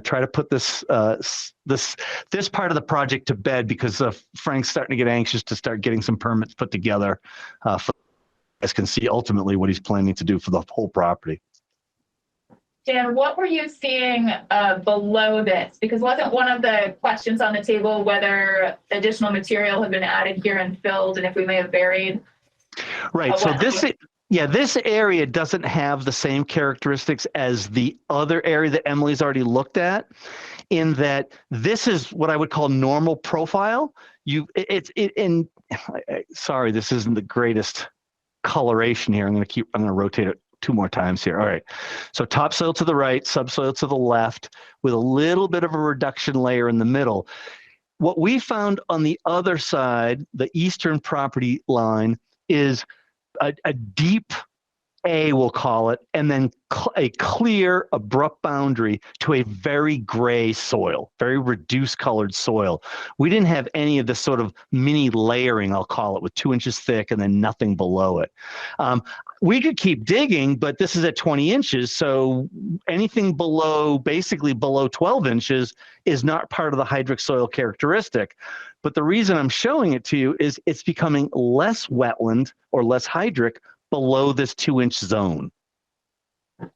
try to put this part of the project to bed, because Frank's starting to get anxious to start getting some permits put together. Guys can see ultimately what he's planning to do for the whole property. Dan, what were you seeing below this? Because wasn't one of the questions on the table whether additional material had been added here and filled, and if we may have buried? Right. So this area doesn't have the same characteristics as the other area that Emily's already looked at, in that this is what I would call normal profile. Sorry, this isn't the greatest coloration here. I'm going to rotate it 2 more times here. All right. So topsoil to the right, subsoil to the left, with a little bit of a reduction layer in the middle. What we found on the other side, the eastern property line, is a deep A, we'll call it, and then a clear, abrupt boundary to a very gray soil, very reduced colored soil. We didn't have any of this sort of mini layering, I'll call it, with 2 inches thick and then nothing below it. We could keep digging, but this is at 20 inches, so anything basically below 12 inches is not part of the hydric soil characteristic. But the reason I'm showing it to you is it's becoming less wetland or less hydric below this 2 inch zone.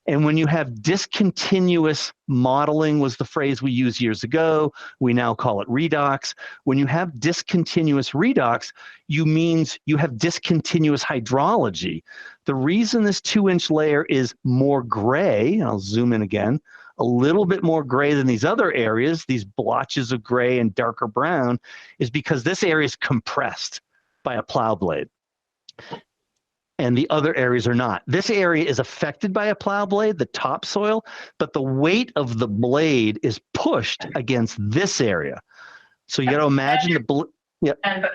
And when you have discontinuous modeling was the phrase we used years ago. We now call it redox. When you have discontinuous redox, means you have discontinuous hydrology. The reason this 2-inch layer is more gray, and I'll zoom in again, a little bit more gray than these other areas, these blotches of gray and darker brown, is because this area is compressed by a plow blade. And the other areas are not. This area is affected by a plow blade, the topsoil, but the weight of the blade is pushed against this area. So you got to imagine And but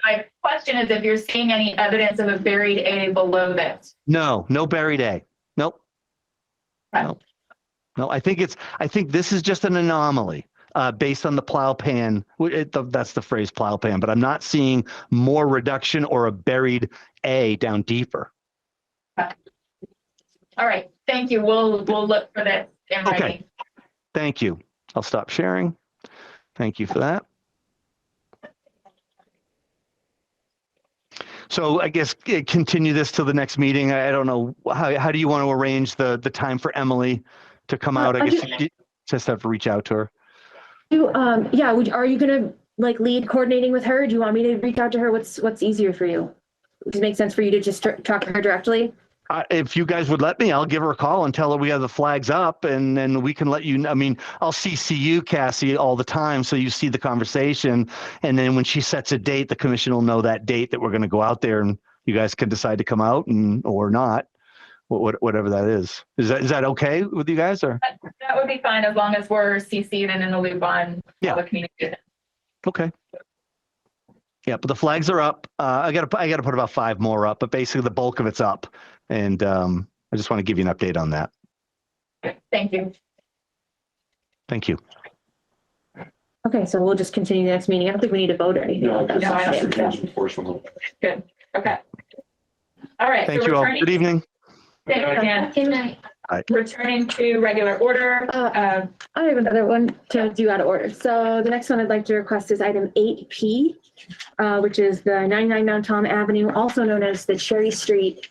my question is if you're seeing any evidence of a buried A below this. No buried A. Nope. Okay. No, I think this is just an anomaly based on the plow pan. That's the phrase plow pan, but I'm not seeing more reduction or a buried A down deeper. Okay. All right. Thank you. We'll look for this in writing. Okay. Thank you. I'll stop sharing. Thank you for that. So I guess continue this till the next meeting. I don't know, how do you want to arrange the time for Emily to come out? I guess you just have to reach out to her. Yeah, are you gonna like lead coordinating with her? Do you want me to reach out to her? What's easier for you? Does it make sense for you to just talk to her directly? If you guys would let me, I'll give her a call and tell her we have the flags up, and then we can let you. I mean, I'll CC you, Cassie, all the time, so you see the conversation. And then when she sets a date, the commission will know that date that we're going to go out there, and you guys can decide to come out or not, whatever that is. Is that okay with you guys? Or that would be fine as long as we're CC'd and in the loop on all the communication. Okay. Yeah, but the flags are up. I got to put about 5 more up, but basically the bulk of it's up. And I just want to give you an update on that. Thank you. Thank you. Okay, so we'll just continue the next meeting. I don't think we need to vote or anything. No, like that. I don't think Good. Okay. All right. Thank you all. Good evening. Thanks, Dan. Good night. Returning to regular order. I have another one to do out of order. So the next one I'd like to request is item 8P, which is the 99 Mount Tom Avenue, also known as the Cherry Street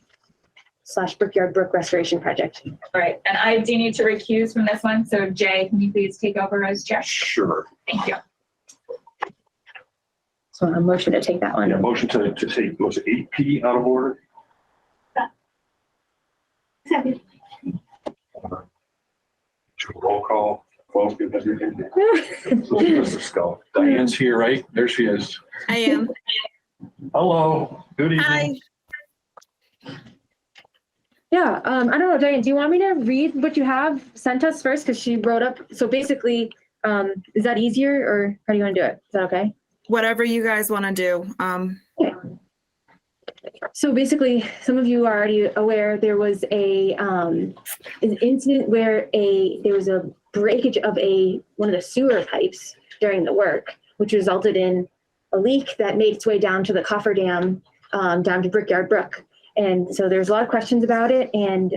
/ Brickyard Brook Restoration Project. All right, and I do need to recuse from this one. So Jay, can you please take over as chair? Sure. Thank you. So a motion to take that one. Yeah, motion to take, was it 8P out of order? Second. Roll call. Well, Mr. Skull. Diane's here, right? There she is. I am. Hello. Good evening. Hi. Yeah, I don't know, Diane, do you want me to read what you have sent us first? Because she wrote up, so basically, is that easier or how do you want to do it? Is that okay? Whatever you guys want to do. Okay. So basically, some of you are already aware there was an incident where there was a breakage of one of the sewer pipes during the work, which resulted in a leak that made its way down to the cofferdam, down to Brickyard Brook. And so there's a lot of questions about it. And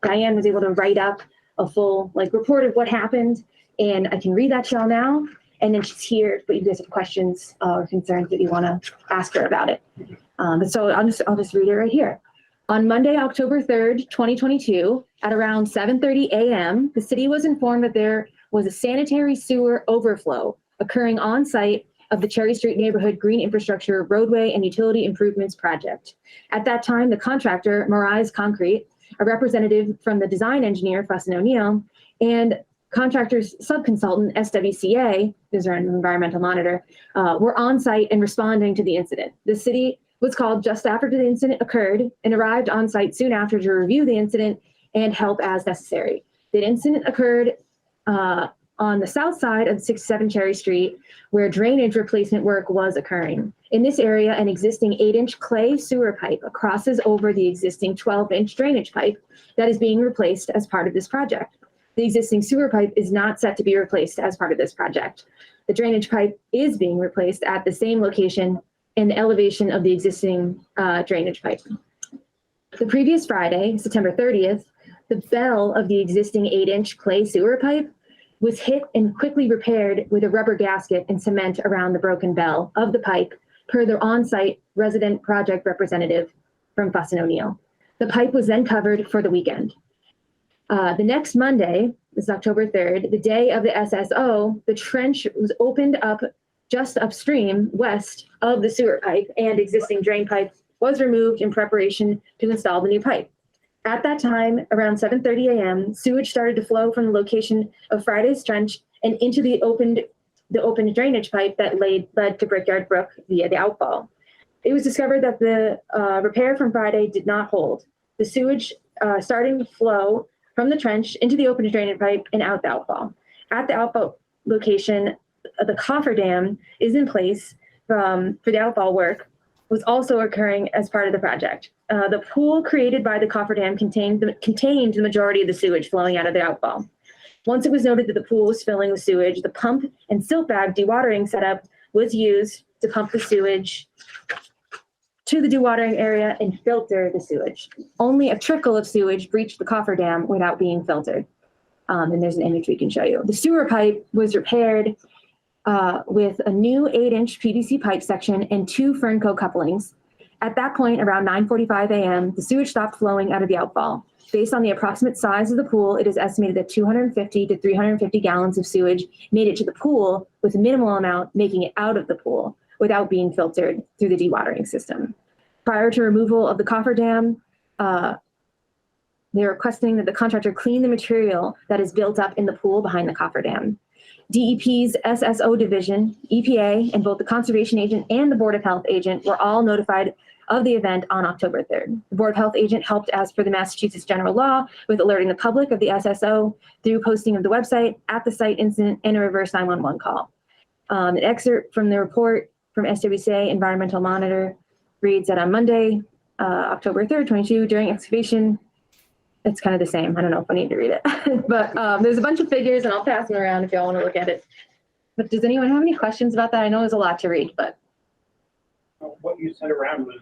Diane was able to write up a full report of what happened. And I can read that to y'all now. And then she's here, but you guys have questions or concerns that you want to ask her about it. So I'll just read it right here. On Monday, October 3rd, 2022, at around 7:30 a.m., the city was informed that there was a sanitary sewer overflow occurring on site of the Cherry Street Neighborhood Green Infrastructure Roadway and Utility Improvements Project. At that time, the contractor, Morais Concrete, a representative from the design engineer, Fuss & O'Neill, and contractor's subconsultant, SWCA, is our environmental monitor, were on site and responding to the incident. The city was called just after the incident occurred and arrived on site soon after to review the incident and help as necessary. The incident occurred on the south side of 67 Cherry Street, where drainage replacement work was occurring. In this area, an existing 8-inch clay sewer pipe crosses over the existing 12-inch drainage pipe that is being replaced as part of this project. The existing sewer pipe is not set to be replaced as part of this project. The drainage pipe is being replaced at the same location in the elevation of the existing drainage pipe. The previous Friday, September 30th, the bell of the existing 8-inch clay sewer pipe was hit and quickly repaired with a rubber gasket and cement around the broken bell of the pipe per the on-site resident project representative from Fuss & O'Neill. The pipe was then covered for the weekend. The next Monday, this is October 3rd, the day of the SSO, the trench was opened up just upstream west of the sewer pipe, and existing drain pipe was removed in preparation to install the new pipe. At that time, around 7:30 a.m., sewage started to flow from the location of Friday's trench and into the opened drainage pipe that led to Brickyard Brook via the outfall. It was discovered that the repair from Friday did not hold. The sewage starting to flow from the trench into the open drainage pipe and out the outfall. At the outfall location, the cofferdam is in place for the outfall work, was also occurring as part of the project. The pool created by the cofferdam contained the majority of the sewage flowing out of the outfall. Once it was noted that the pool was filling with sewage, the pump and silt bag dewatering setup was used to pump the sewage to the dewatering area and filter the sewage. Only a trickle of sewage breached the cofferdam without being filtered. And there's an image we can show you. The sewer pipe was repaired with a new 8-inch PVC pipe section and 2 Fernco couplings. At that point, around 9:45 a.m., the sewage stopped flowing out of the outfall. Based on the approximate size of the pool, it is estimated that 250 to 350 gallons of sewage made it to the pool, with a minimal amount making it out of the pool without being filtered through the dewatering system. Prior to removal of the cofferdam, they're requesting that the contractor clean the material that is built up in the pool behind the cofferdam. DEP's SSO division, EPA, and both the conservation agent and the Board of Health agent were all notified of the event on October 3rd. The Board of Health agent helped as per the Massachusetts general law with alerting the public of the SSO through posting of the website, at the site incident, and a reverse 911 call. An excerpt from the report from SWCA Environmental Monitor reads that on Monday, October 3rd, 22, during excavation, it's kind of the same. I don't know if I need to read it, but there's a bunch of figures and I'll pass them around if y'all want to look at it. But does anyone have any questions about that? I know there's a lot to read, but. What you sent around was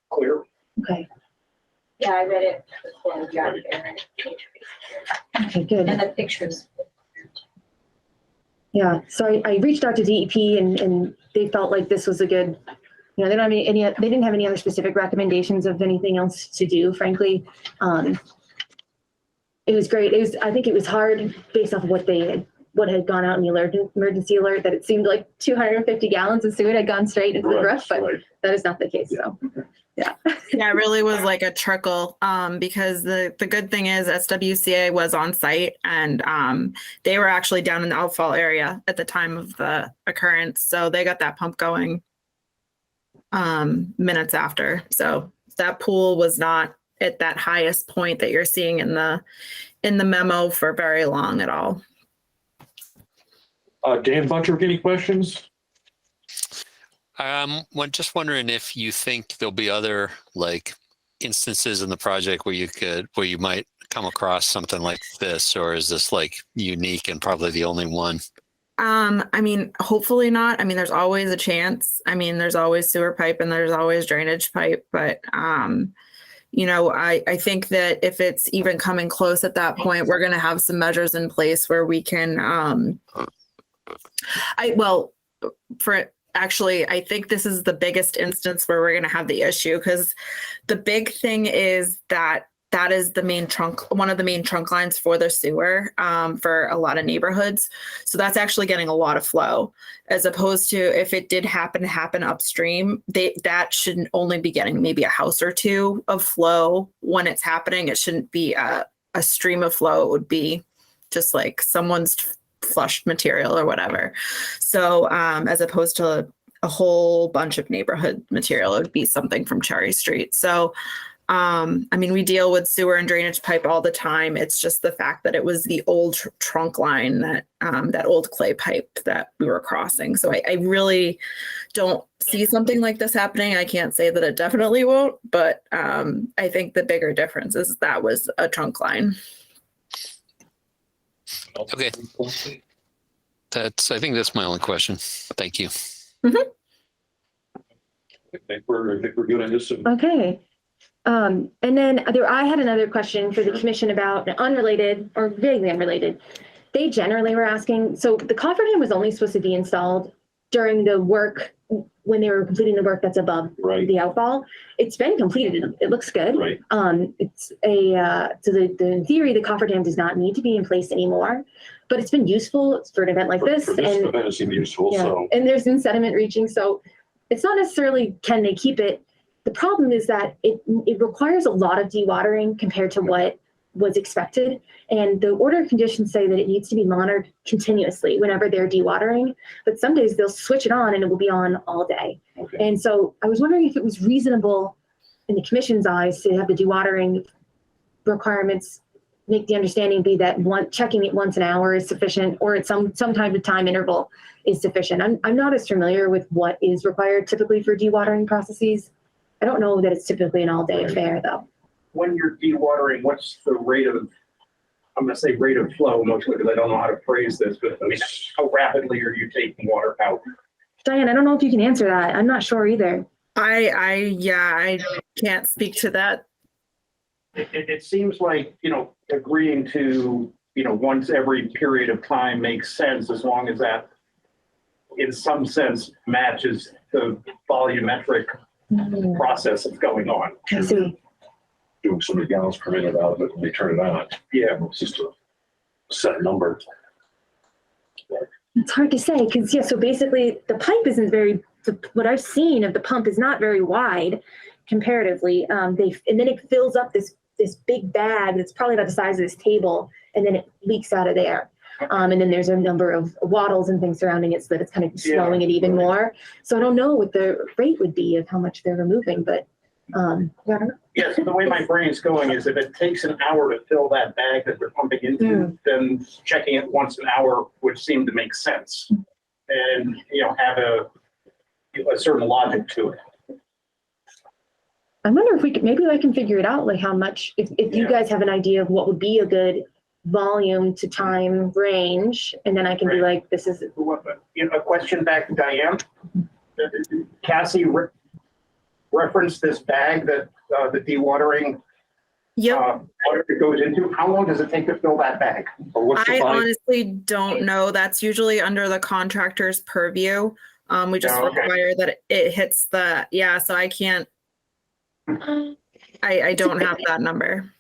clear. Okay. Yeah, I read it before we got there. Okay, good. And the pictures. Yeah, so I reached out to DEP and they felt like this was a good, they don't have they didn't have any other specific recommendations of anything else to do, frankly. It was great. I think it was hard based off of what had gone out in the emergency alert, that it seemed like 250 gallons of sewage had gone straight into the brook, but that is not the case. So, yeah. Yeah, it really was like a trickle, because the good thing is SWCA was on site and they were actually down in the outfall area at the time of the occurrence. So they got that pump going minutes after. So that pool was not at that highest point that you're seeing in the memo for very long at all. Dan Buttrick, any questions? Just wondering if you think there'll be other instances in the project where you might come across something like this, or is this unique and probably the only one? I mean, hopefully not. I mean, there's always a chance. I mean, there's always sewer pipe and there's always drainage pipe, but I think that if it's even coming close at that point, we're going to have some measures in place where we can, I think this is the biggest instance where we're going to have the issue, because the big thing is that is the main one of the main trunk lines for the sewer for a lot of neighborhoods. So that's actually getting a lot of flow, as opposed to if it did happen to happen upstream, that should only be getting maybe a house or two of flow when it's happening. It shouldn't be a stream of flow. It would be just like someone's flushed material or whatever. So as opposed to a whole bunch of neighborhood material, it would be something from Cherry Street. So we deal with sewer and drainage pipe all the time. It's just the fact that it was the old trunk line, that old clay pipe that we were crossing. So I really don't see something like this happening. I can't say that it definitely won't, but I think the bigger difference is that was a trunk line. Okay. I think that's my only question. Thank you. Mm-hmm. I think we're good on this. Okay. And then I had another question for the commission about unrelated or vaguely unrelated. They generally were asking, so the cofferdam was only supposed to be installed during the work when they were completing the work that's above Right. the outfall. It's been completed. It looks good. Right. It's in theory, the cofferdam does not need to be in place anymore, but it's been useful for an event like this. For this and event, it seemed useful, yeah, so. and there's been sediment reaching, so it's not necessarily can they keep it. The problem is that it requires a lot of dewatering compared to what was expected. And the order of conditions say that it needs to be monitored continuously whenever they're dewatering. But some days they'll switch it on and it will be on all day. Okay. And so I was wondering if it was reasonable in the commission's eyes to have the dewatering requirements make the understanding be that checking it once an hour is sufficient, or at some type of time interval is sufficient. I'm not as familiar with what is required typically for dewatering processes. I don't know that it's typically an all-day affair, though. When you're dewatering, what's the rate of, I'm going to say rate of flow mostly because I don't know how to phrase this, but I mean, how rapidly are you taking water out? Diane, I don't know if you can answer that. I'm not sure either. I can't speak to that. It seems like, agreeing to, once every period of time makes sense as long as that in some sense matches the volumetric process that's going on. I see. Doing so many gallons per minute out of it when they turn it on. Yeah, it's just a set number. It's hard to say because, so basically the pipe isn't what I've seen of the pump is not very wide comparatively. And then it fills up this big bag that's probably about the size of this table, and then it leaks out of there. And then there's a number of wattles and things surrounding it so that it's kind of slowing it even more. So I don't know what the rate would be of how much they're removing, but Yeah, so the way my brain's going is if it takes an hour to fill that bag that we're pumping into, then checking it once an hour would seem to make sense and, have a certain logic to it. I wonder if maybe I can figure it out, like how much, if you guys have an idea of what would be a good volume to time range, and then I can be like, this is. A question back to Diane. Cassie referenced this bag that the dewatering water goes into. How long does it take to fill that bag? Or what's the volume? Honestly don't know. That's usually under the contractor's purview. We just require that it hits so I can't. I don't have that number.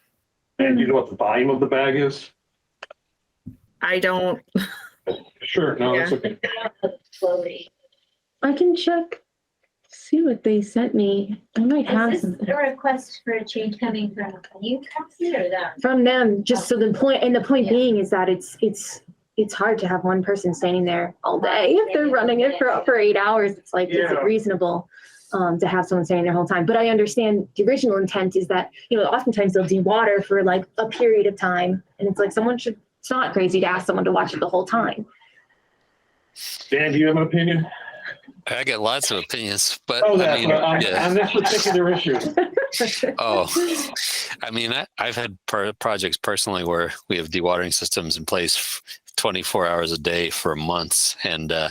And you know what the volume of the bag is? I don't. Sure, no, that's okay. I can check, see what they sent me. I might have Is this something a request for a change coming from you, Cassie, or them? from them. Just so the point being is that it's hard to have one person standing there all day if they're running it for 8 hours. It's like, is it reasonable to have someone standing there the whole time? But I understand the original intent is that, oftentimes they'll de-water for like a period of time. And it's like it's not crazy to ask someone to watch it the whole time. Dan, do you have an opinion? I got lots of opinions, but on this particular issue. I've had projects personally where we have dewatering systems in place 24 hours a day for months. And, they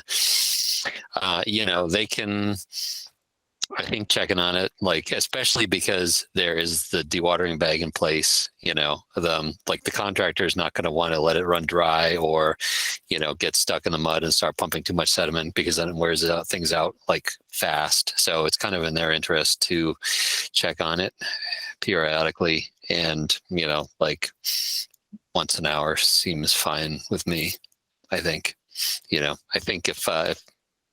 can, I think, checking on it, like, especially because there is the dewatering bag in place, the contractor is not going to want to let it run dry or, get stuck in the mud and start pumping too much sediment, because then it wears things out like fast. So it's kind of in their interest to check on it periodically. And, once an hour seems fine with me, I think. I think if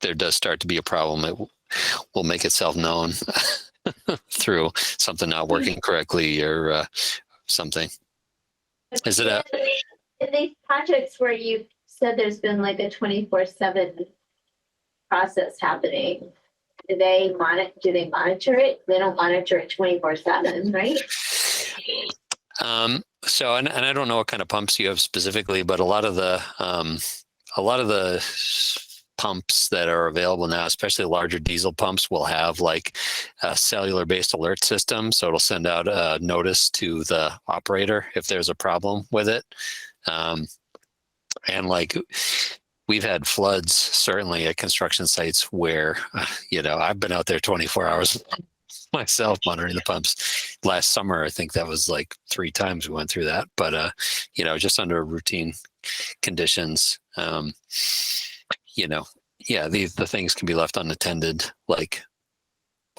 there does start to be a problem, it will make itself known through something not working correctly or something. Is it in these projects where you said there's been like a 24/7 process happening? Do they monitor it? They don't monitor it 24/7, right? So, and I don't know what kind of pumps you have specifically, but a lot of the pumps that are available now, especially larger diesel pumps, will have like a cellular-based alert system. So it'll send out a notice to the operator if there's a problem with it. And like we've had floods certainly at construction sites where, I've been out there 24 hours myself monitoring the pumps. Last summer, I think that was like 3 times we went through that, but just under routine conditions, yeah, the things can be left unattended, like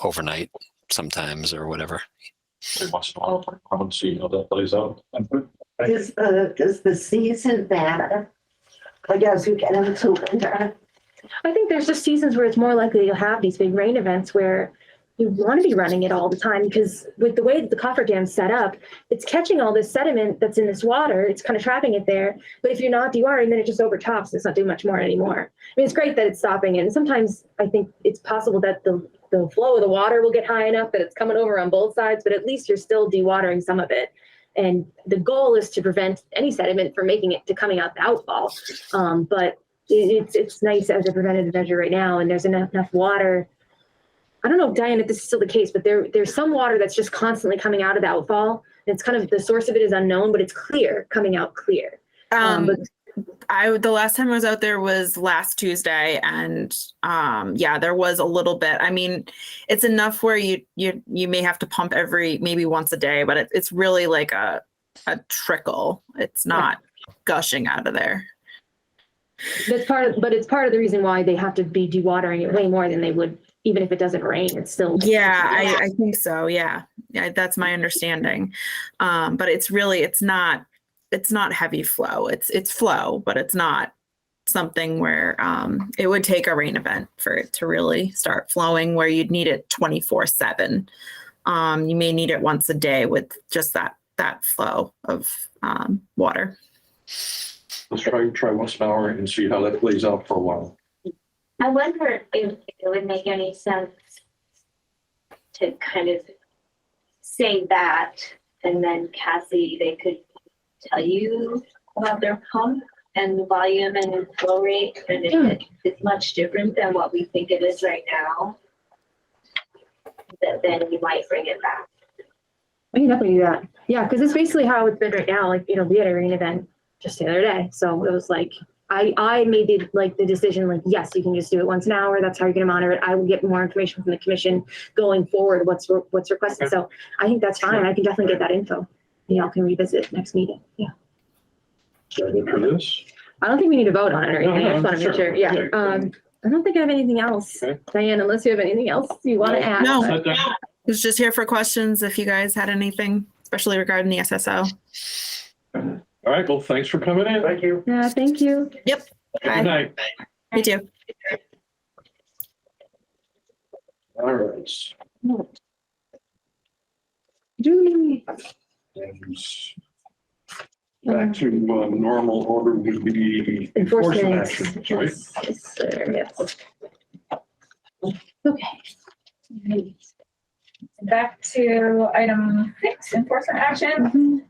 overnight sometimes or whatever. Every once in a while, I want to see how that plays out. Does the season matter? Like as we get into winter? I think there's just seasons where it's more likely you'll have these big rain events where you want to be running it all the time, because with the way that the cofferdam's set up, it's catching all this sediment that's in this water. It's kind of trapping it there. But if you're not dewatering, then it just overtops. It's not doing much more anymore. I mean, it's great that it's stopping it. And sometimes I think it's possible that the flow of the water will get high enough that it's coming over on both sides, but at least you're still dewatering some of it. And the goal is to prevent any sediment from making it to coming out the outfall. But it's nice as a preventative measure right now, and there's enough water. I don't know, Diane, if this is still the case, but there's some water that's just constantly coming out of the outfall. And it's kind of, the source of it is unknown, but it's clear, coming out clear. But The last time I was out there was last Tuesday, and yeah, there was a little bit. I mean, it's enough where you may have to pump maybe once a day, but it's really like a trickle. It's not gushing out of there. It's part of the reason why they have to be dewatering it way more than they would even if it doesn't rain. It's still I think so. Yeah, that's my understanding. But it's not heavy flow. It's flow, but it's not something where it would take a rain event for it to really start flowing, where you'd need it 24/7. You may need it once a day with just that flow of water. Let's try West Bower and see how that plays out for a while. I wonder if it would make any sense to kind of say that, and then Cassie, they could tell you about their pump and the volume and flow rate, and if it's much different than what we think it is right now, then you might bring it back. We can definitely do that. Yeah, because it's basically how it's been right now. Like, we had a rain event just the other day, so it was like I made the decision, like, yes, you can just do it once an hour. That's how you're going to monitor it. I will get more information from the commission going forward. What's requested. So I think that's fine. I can definitely get that info. Y'all can revisit next meeting. Yeah. Should I go through this? I don't think we need to vote on it or anything. I just want to make sure. Yeah. Okay. I don't think I have anything else. Okay. Diane, unless you have anything else you want to add. No, I was just here for questions if you guys had anything, especially regarding the SSO. All right. Well, thanks for coming in. Thank you. Yeah, thank you. Yep. Good night. You too. All right. Back to normal order would be enforcement actions, right? Yes, sir. Yes. Okay. Back to item 6, enforcement action.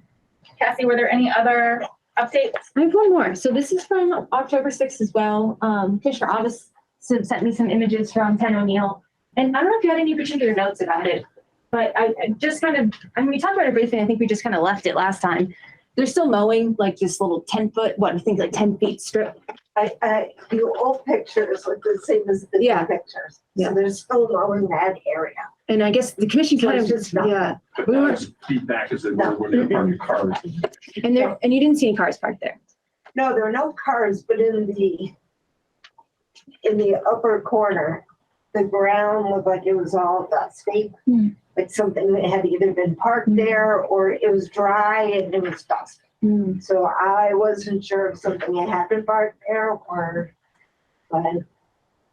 Cassie, were there any other updates? I have one more. So this is from October 6th as well. Commissioner Abbas sent me some images from 10 O'Neill. And I don't know if you had any particular notes about it, but I just we talked about it briefly. I think we just kind of left it last time. They're still mowing like this little 10-foot, I think like 10 feet strip. The old pictures look the same as the new pictures. Yeah. So they're still mowing that area. And I guess the commission kind of, just not. yeah. But not as deep back as they were when they were parking cars. And you didn't see any cars parked there. No, there are no cars, but in the upper corner, the ground looked like it was all dusty. Like something that had either been parked there or it was dry and it was dusty. So I wasn't sure if something had been parked there but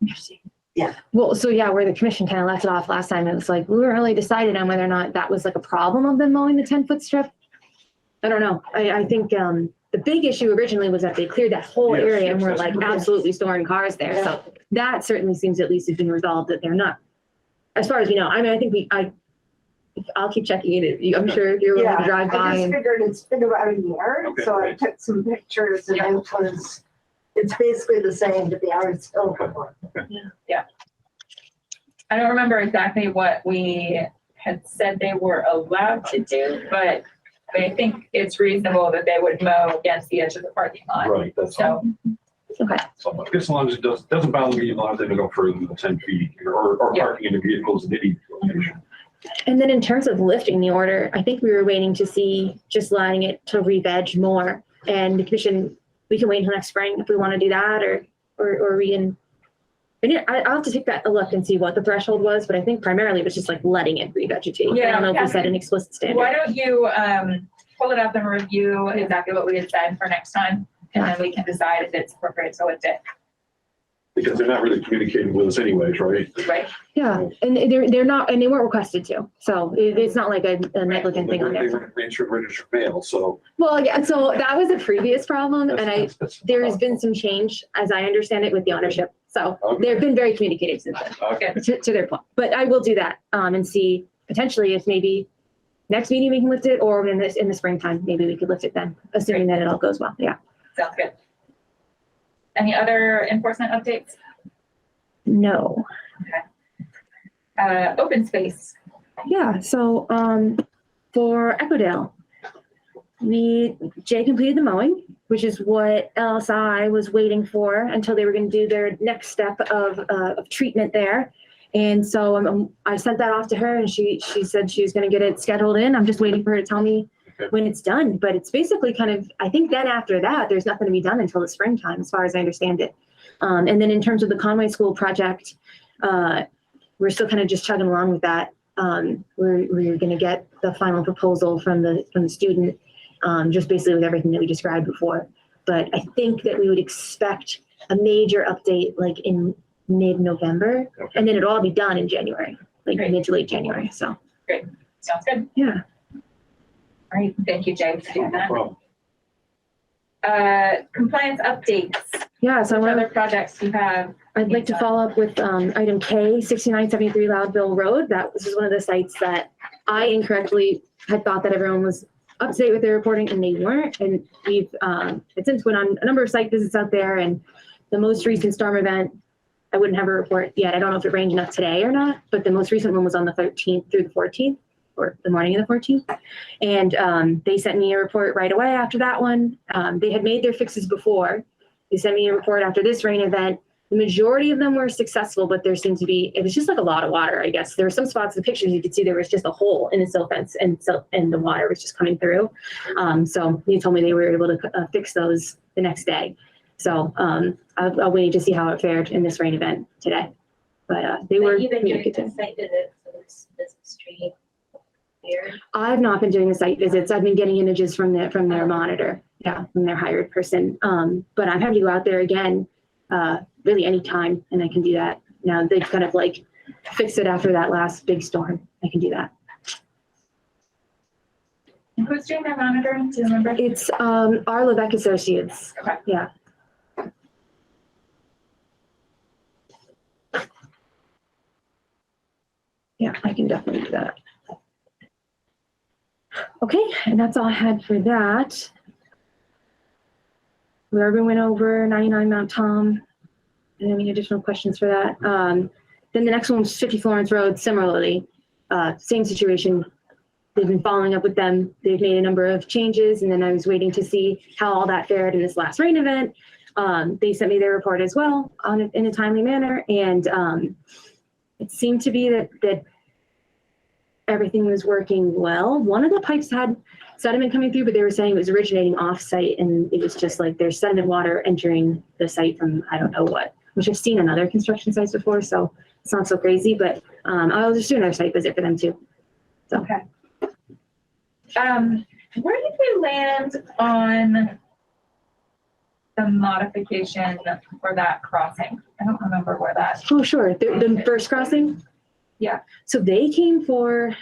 Interesting. Yeah. Well, so yeah, where the commission kind of left it off last time, it was like, we weren't really decided on whether or not that was like a problem of them mowing the 10-foot strip. I don't know. I think the big issue originally was that they cleared that whole area and were like absolutely storing cars there. So that certainly seems at least to have been resolved, that they're not, as far as we know. I mean, I think I'll keep checking it. I'm sure you're willing to drive by. I just figured it's been about a year, so I took some pictures and it's basically the same, to be honest. Yeah. I don't remember exactly what we had said they were allowed to do, but I think it's reasonable that they would mow against the edge of the parking lot. Right. That's So, Okay. So I guess as long as it doesn't bother me, as long as they don't go further than 10 feet or parking in the vehicles in any location. And then in terms of lifting the order, I think we were waiting to see just allowing it to re-veg more. And the commission, we can wait until next spring if we want to do that, or we can I'll have to take a look and see what the threshold was, but I think primarily it was just like letting it revegetate. Yeah, I don't know if we Catherine, set an explicit standard. Why don't you pull it up and review exactly what we had said for next time, and then we can decide if it's appropriate. So it's it. Because they're not really communicating with us anyways, right? Right. Yeah, and they're not, and they weren't requested to, so it's not like a negligent thing on They there. weren't registered mail, so. Well, yeah, so that was a previous problem, and there has been some change, as I understand it, with the ownership. So they've been very communicative since then, to their point. But I will do that and see potentially if maybe next meeting we can lift it, or in the springtime, maybe we could lift it then, assuming that it all goes well. Yeah. Sounds good. Any other enforcement updates? No. Okay. Open space. Yeah, so for Echodale, Jay completed the mowing, which is what LSI was waiting for until they were going to do their next step of treatment there. And so I sent that off to her, and she said she was going to get it scheduled in. I'm just waiting for her to tell me when it's done. But it's basically kind of, I think then after that, there's nothing to be done until the springtime, as far as I understand it. And then in terms of the Conway School project, we're still kind of just chugging along with that. We're going to get the final proposal from the student, just basically with everything that we described before. But I think that we would expect a major update like in mid-November, and then it'll all be done in January, like mid to late January. So great, sounds good. Yeah. All right, thank you, Jay, for doing that. No Compliance updates. Yeah, so what other projects you have? I'd like to follow up with item K, 6973 Loudville Road. This is one of the sites that I incorrectly had thought that everyone was up to date with their reporting, and they weren't. And we've since went on a number of site visits out there, and the most recent storm event, I wouldn't have a report yet. I don't know if it rained enough today or not, but the most recent one was on the 13th through the 14th, or the morning of the 14th. And they sent me a report right away after that one. They had made their fixes before. They sent me a report after this rain event. The majority of them were successful, but there seemed to be, it was just like a lot of water, I guess. There were some spots in the pictures you could see there was just a hole in the silt fence, and the water was just coming through. So they told me they were able to fix those the next day. So I'll wait to see how it fared in this rain event today. But they were communicative. Site visits for this street here. I've not been doing the site visits. I've been getting images from their monitor, from their hired person. But I'm happy to go out there again, really anytime, and I can do that. Now they've kind of like fixed it after that last big storm. I can do that. And who's doing their monitoring? Do you remember? It's our Levesque Associates. Okay. Yeah. Yeah, I can definitely do that. Okay, and that's all I had for that. We already went over 99 Mount Tom. And any additional questions for that? Then the next one was 50 Florence Road, similarly, same situation. They've been following up with them. They've made a number of changes, and then I was waiting to see how all that fared in this last rain event. They sent me their report as well in a timely manner, and it seemed to be that everything was working well. One of the pipes had sediment coming through, but they were saying it was originating off-site, and it was just like there's sediment water entering the site from I don't know what, which I've seen on other construction sites before, so it's not so crazy, but I'll just do another site visit for them too. So. Okay. Where did we land on the modification for that crossing? I don't remember where that. Oh, sure. The first crossing? Yeah. So they came for,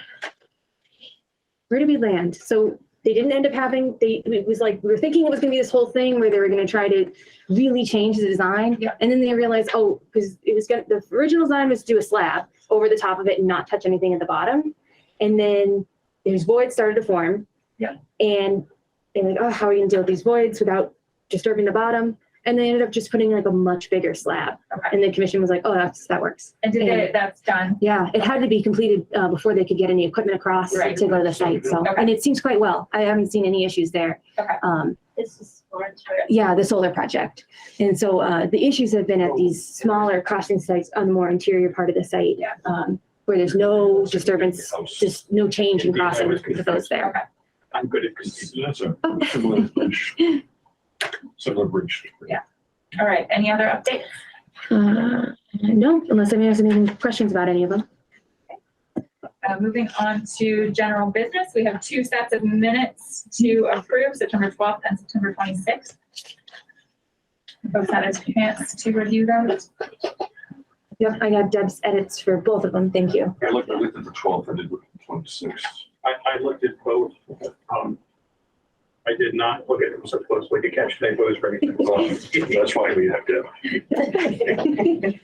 where did we land? So they didn't end up having, it was like, we were thinking it was gonna be this whole thing where they were gonna try to really change the design. Yeah. And then they realized, because the original design was to do a slab over the top of it and not touch anything at the bottom. And then there's voids started to form. Yeah. And they're like, oh, how are we gonna deal with these voids without disturbing the bottom? And they ended up just putting like a much bigger slab. Okay. And the commission was like, oh, that works. And that's done? Yeah, it had to be completed before they could get any equipment across Right. to go to the site. So, Okay. and it seems quite well. I haven't seen any issues there. Okay. This is Florence Road. Yeah, the solar project. And so the issues have been at these smaller crossing sites on the more interior part of the site, where there's no disturbance, just no change in crossing with those there. Okay. I'm good at that's a similar bridge. Similar bridge. Yeah. All right. Any other updates? I No, unless anyone has any questions about any of them. Moving on to general business, we have 2 sets of minutes to approve, September 12th and September 26th. Folks had a chance to review those. Yep, I got Deb's edits for both of them. Thank you. I looked at the 12th, I did look at the 26th. I looked at both. I did not look at them so closely to catch typos or anything. That's why we have to.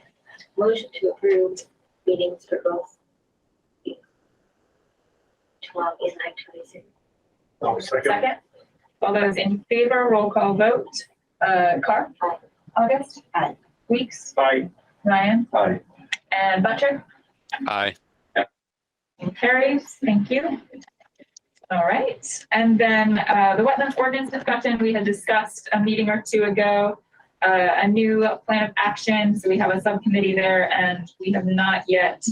Motion to approve meetings for both 12 and 26. Second. All those in favor, roll call vote. Carr? Aye. August? Aye. Weeks? Aye. Ryan? Aye. And Butcher? Aye. And carries. Thank you. All right. And then the wetlands ordinance discussion, we had discussed a meeting or 2 ago, a new plan of action. So we have a subcommittee there and we have not yet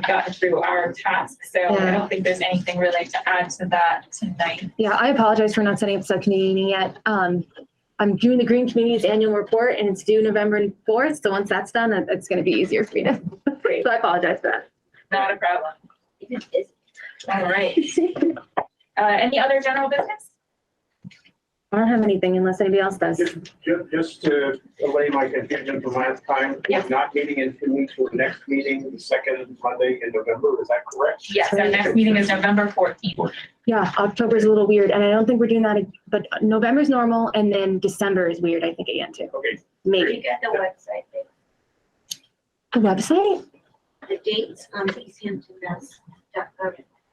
gotten through our task. So I don't think there's anything really to add to that tonight. Yeah, I apologize for not setting up subcommittee meeting yet. I'm doing the Green Committee's annual report and it's due November 4th. So once that's done, it's going to be easier for me to. So I apologize for that. Not a problem. All right. Any other general business? I don't have anything unless anybody else does. Just to allay my confusion from last time, Yeah. not meeting in 2 weeks, for the next meeting, the second Monday in November, is that correct? Yes, our next meeting is November 14th. Yeah, October's a little weird and I don't think we're doing that, but November's normal and then December is weird, I think, again too. Okay. Maybe. Get the website, The website? the dates on the Easthampton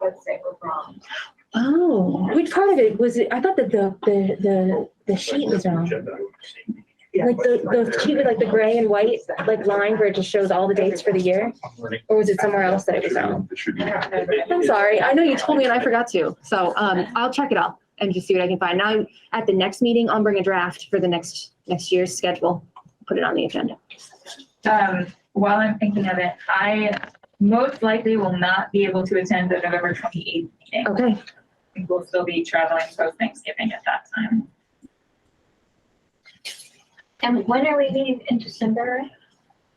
website were wrong. Oh, which part of it was it? I thought that the sheet was wrong. Like the sheet with like the gray and white like line where it just shows all the dates for the year, or was it somewhere else that it was wrong? I'm sorry. I know you told me and I forgot to. So I'll check it out and just see what I can find. Now at the next meeting, I'll bring a draft for the next year's schedule. Put it on the agenda. While I'm thinking of it, I most likely will not be able to attend the November 28th meeting. Okay. I think we'll still be traveling post Thanksgiving at that time. And when are we meeting in December?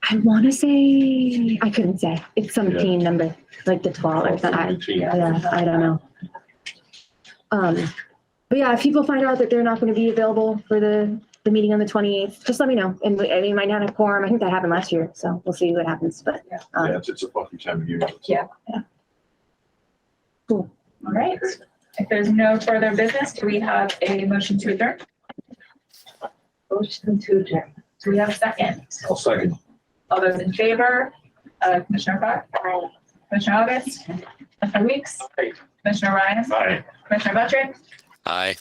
I want to say, I couldn't say. It's some teen number, like the 12 or something. Yeah, I don't know. But yeah, if people find out that they're not going to be available for the meeting on the 28th, just let me know. And we might not have quorum. I think that happened last year, so we'll see what happens. But It's a fucking time of year. Yeah. Cool. All right. If there's no further business, do we have a motion to adjourn? Motion to adjourn. Do we have a second? I'll second. All those in favor? Commissioner Fox? Aye. Commissioner August? Commissioner Weeks? Aye. Commissioner Ryan? Aye. Commissioner Buttrick? Aye.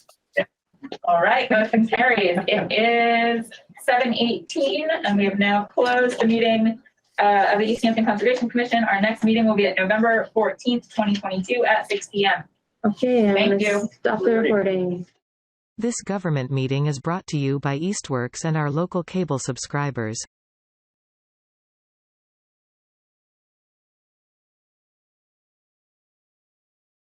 All right, motion carries. It is 7:18 and we have now closed the meeting of the Easthampton Conservation Commission. Our next meeting will be at November 14th, 2022 at 6 p.m. Okay, Thank you. Stop the recording. This government meeting is brought to you by Eastworks and our local cable subscribers.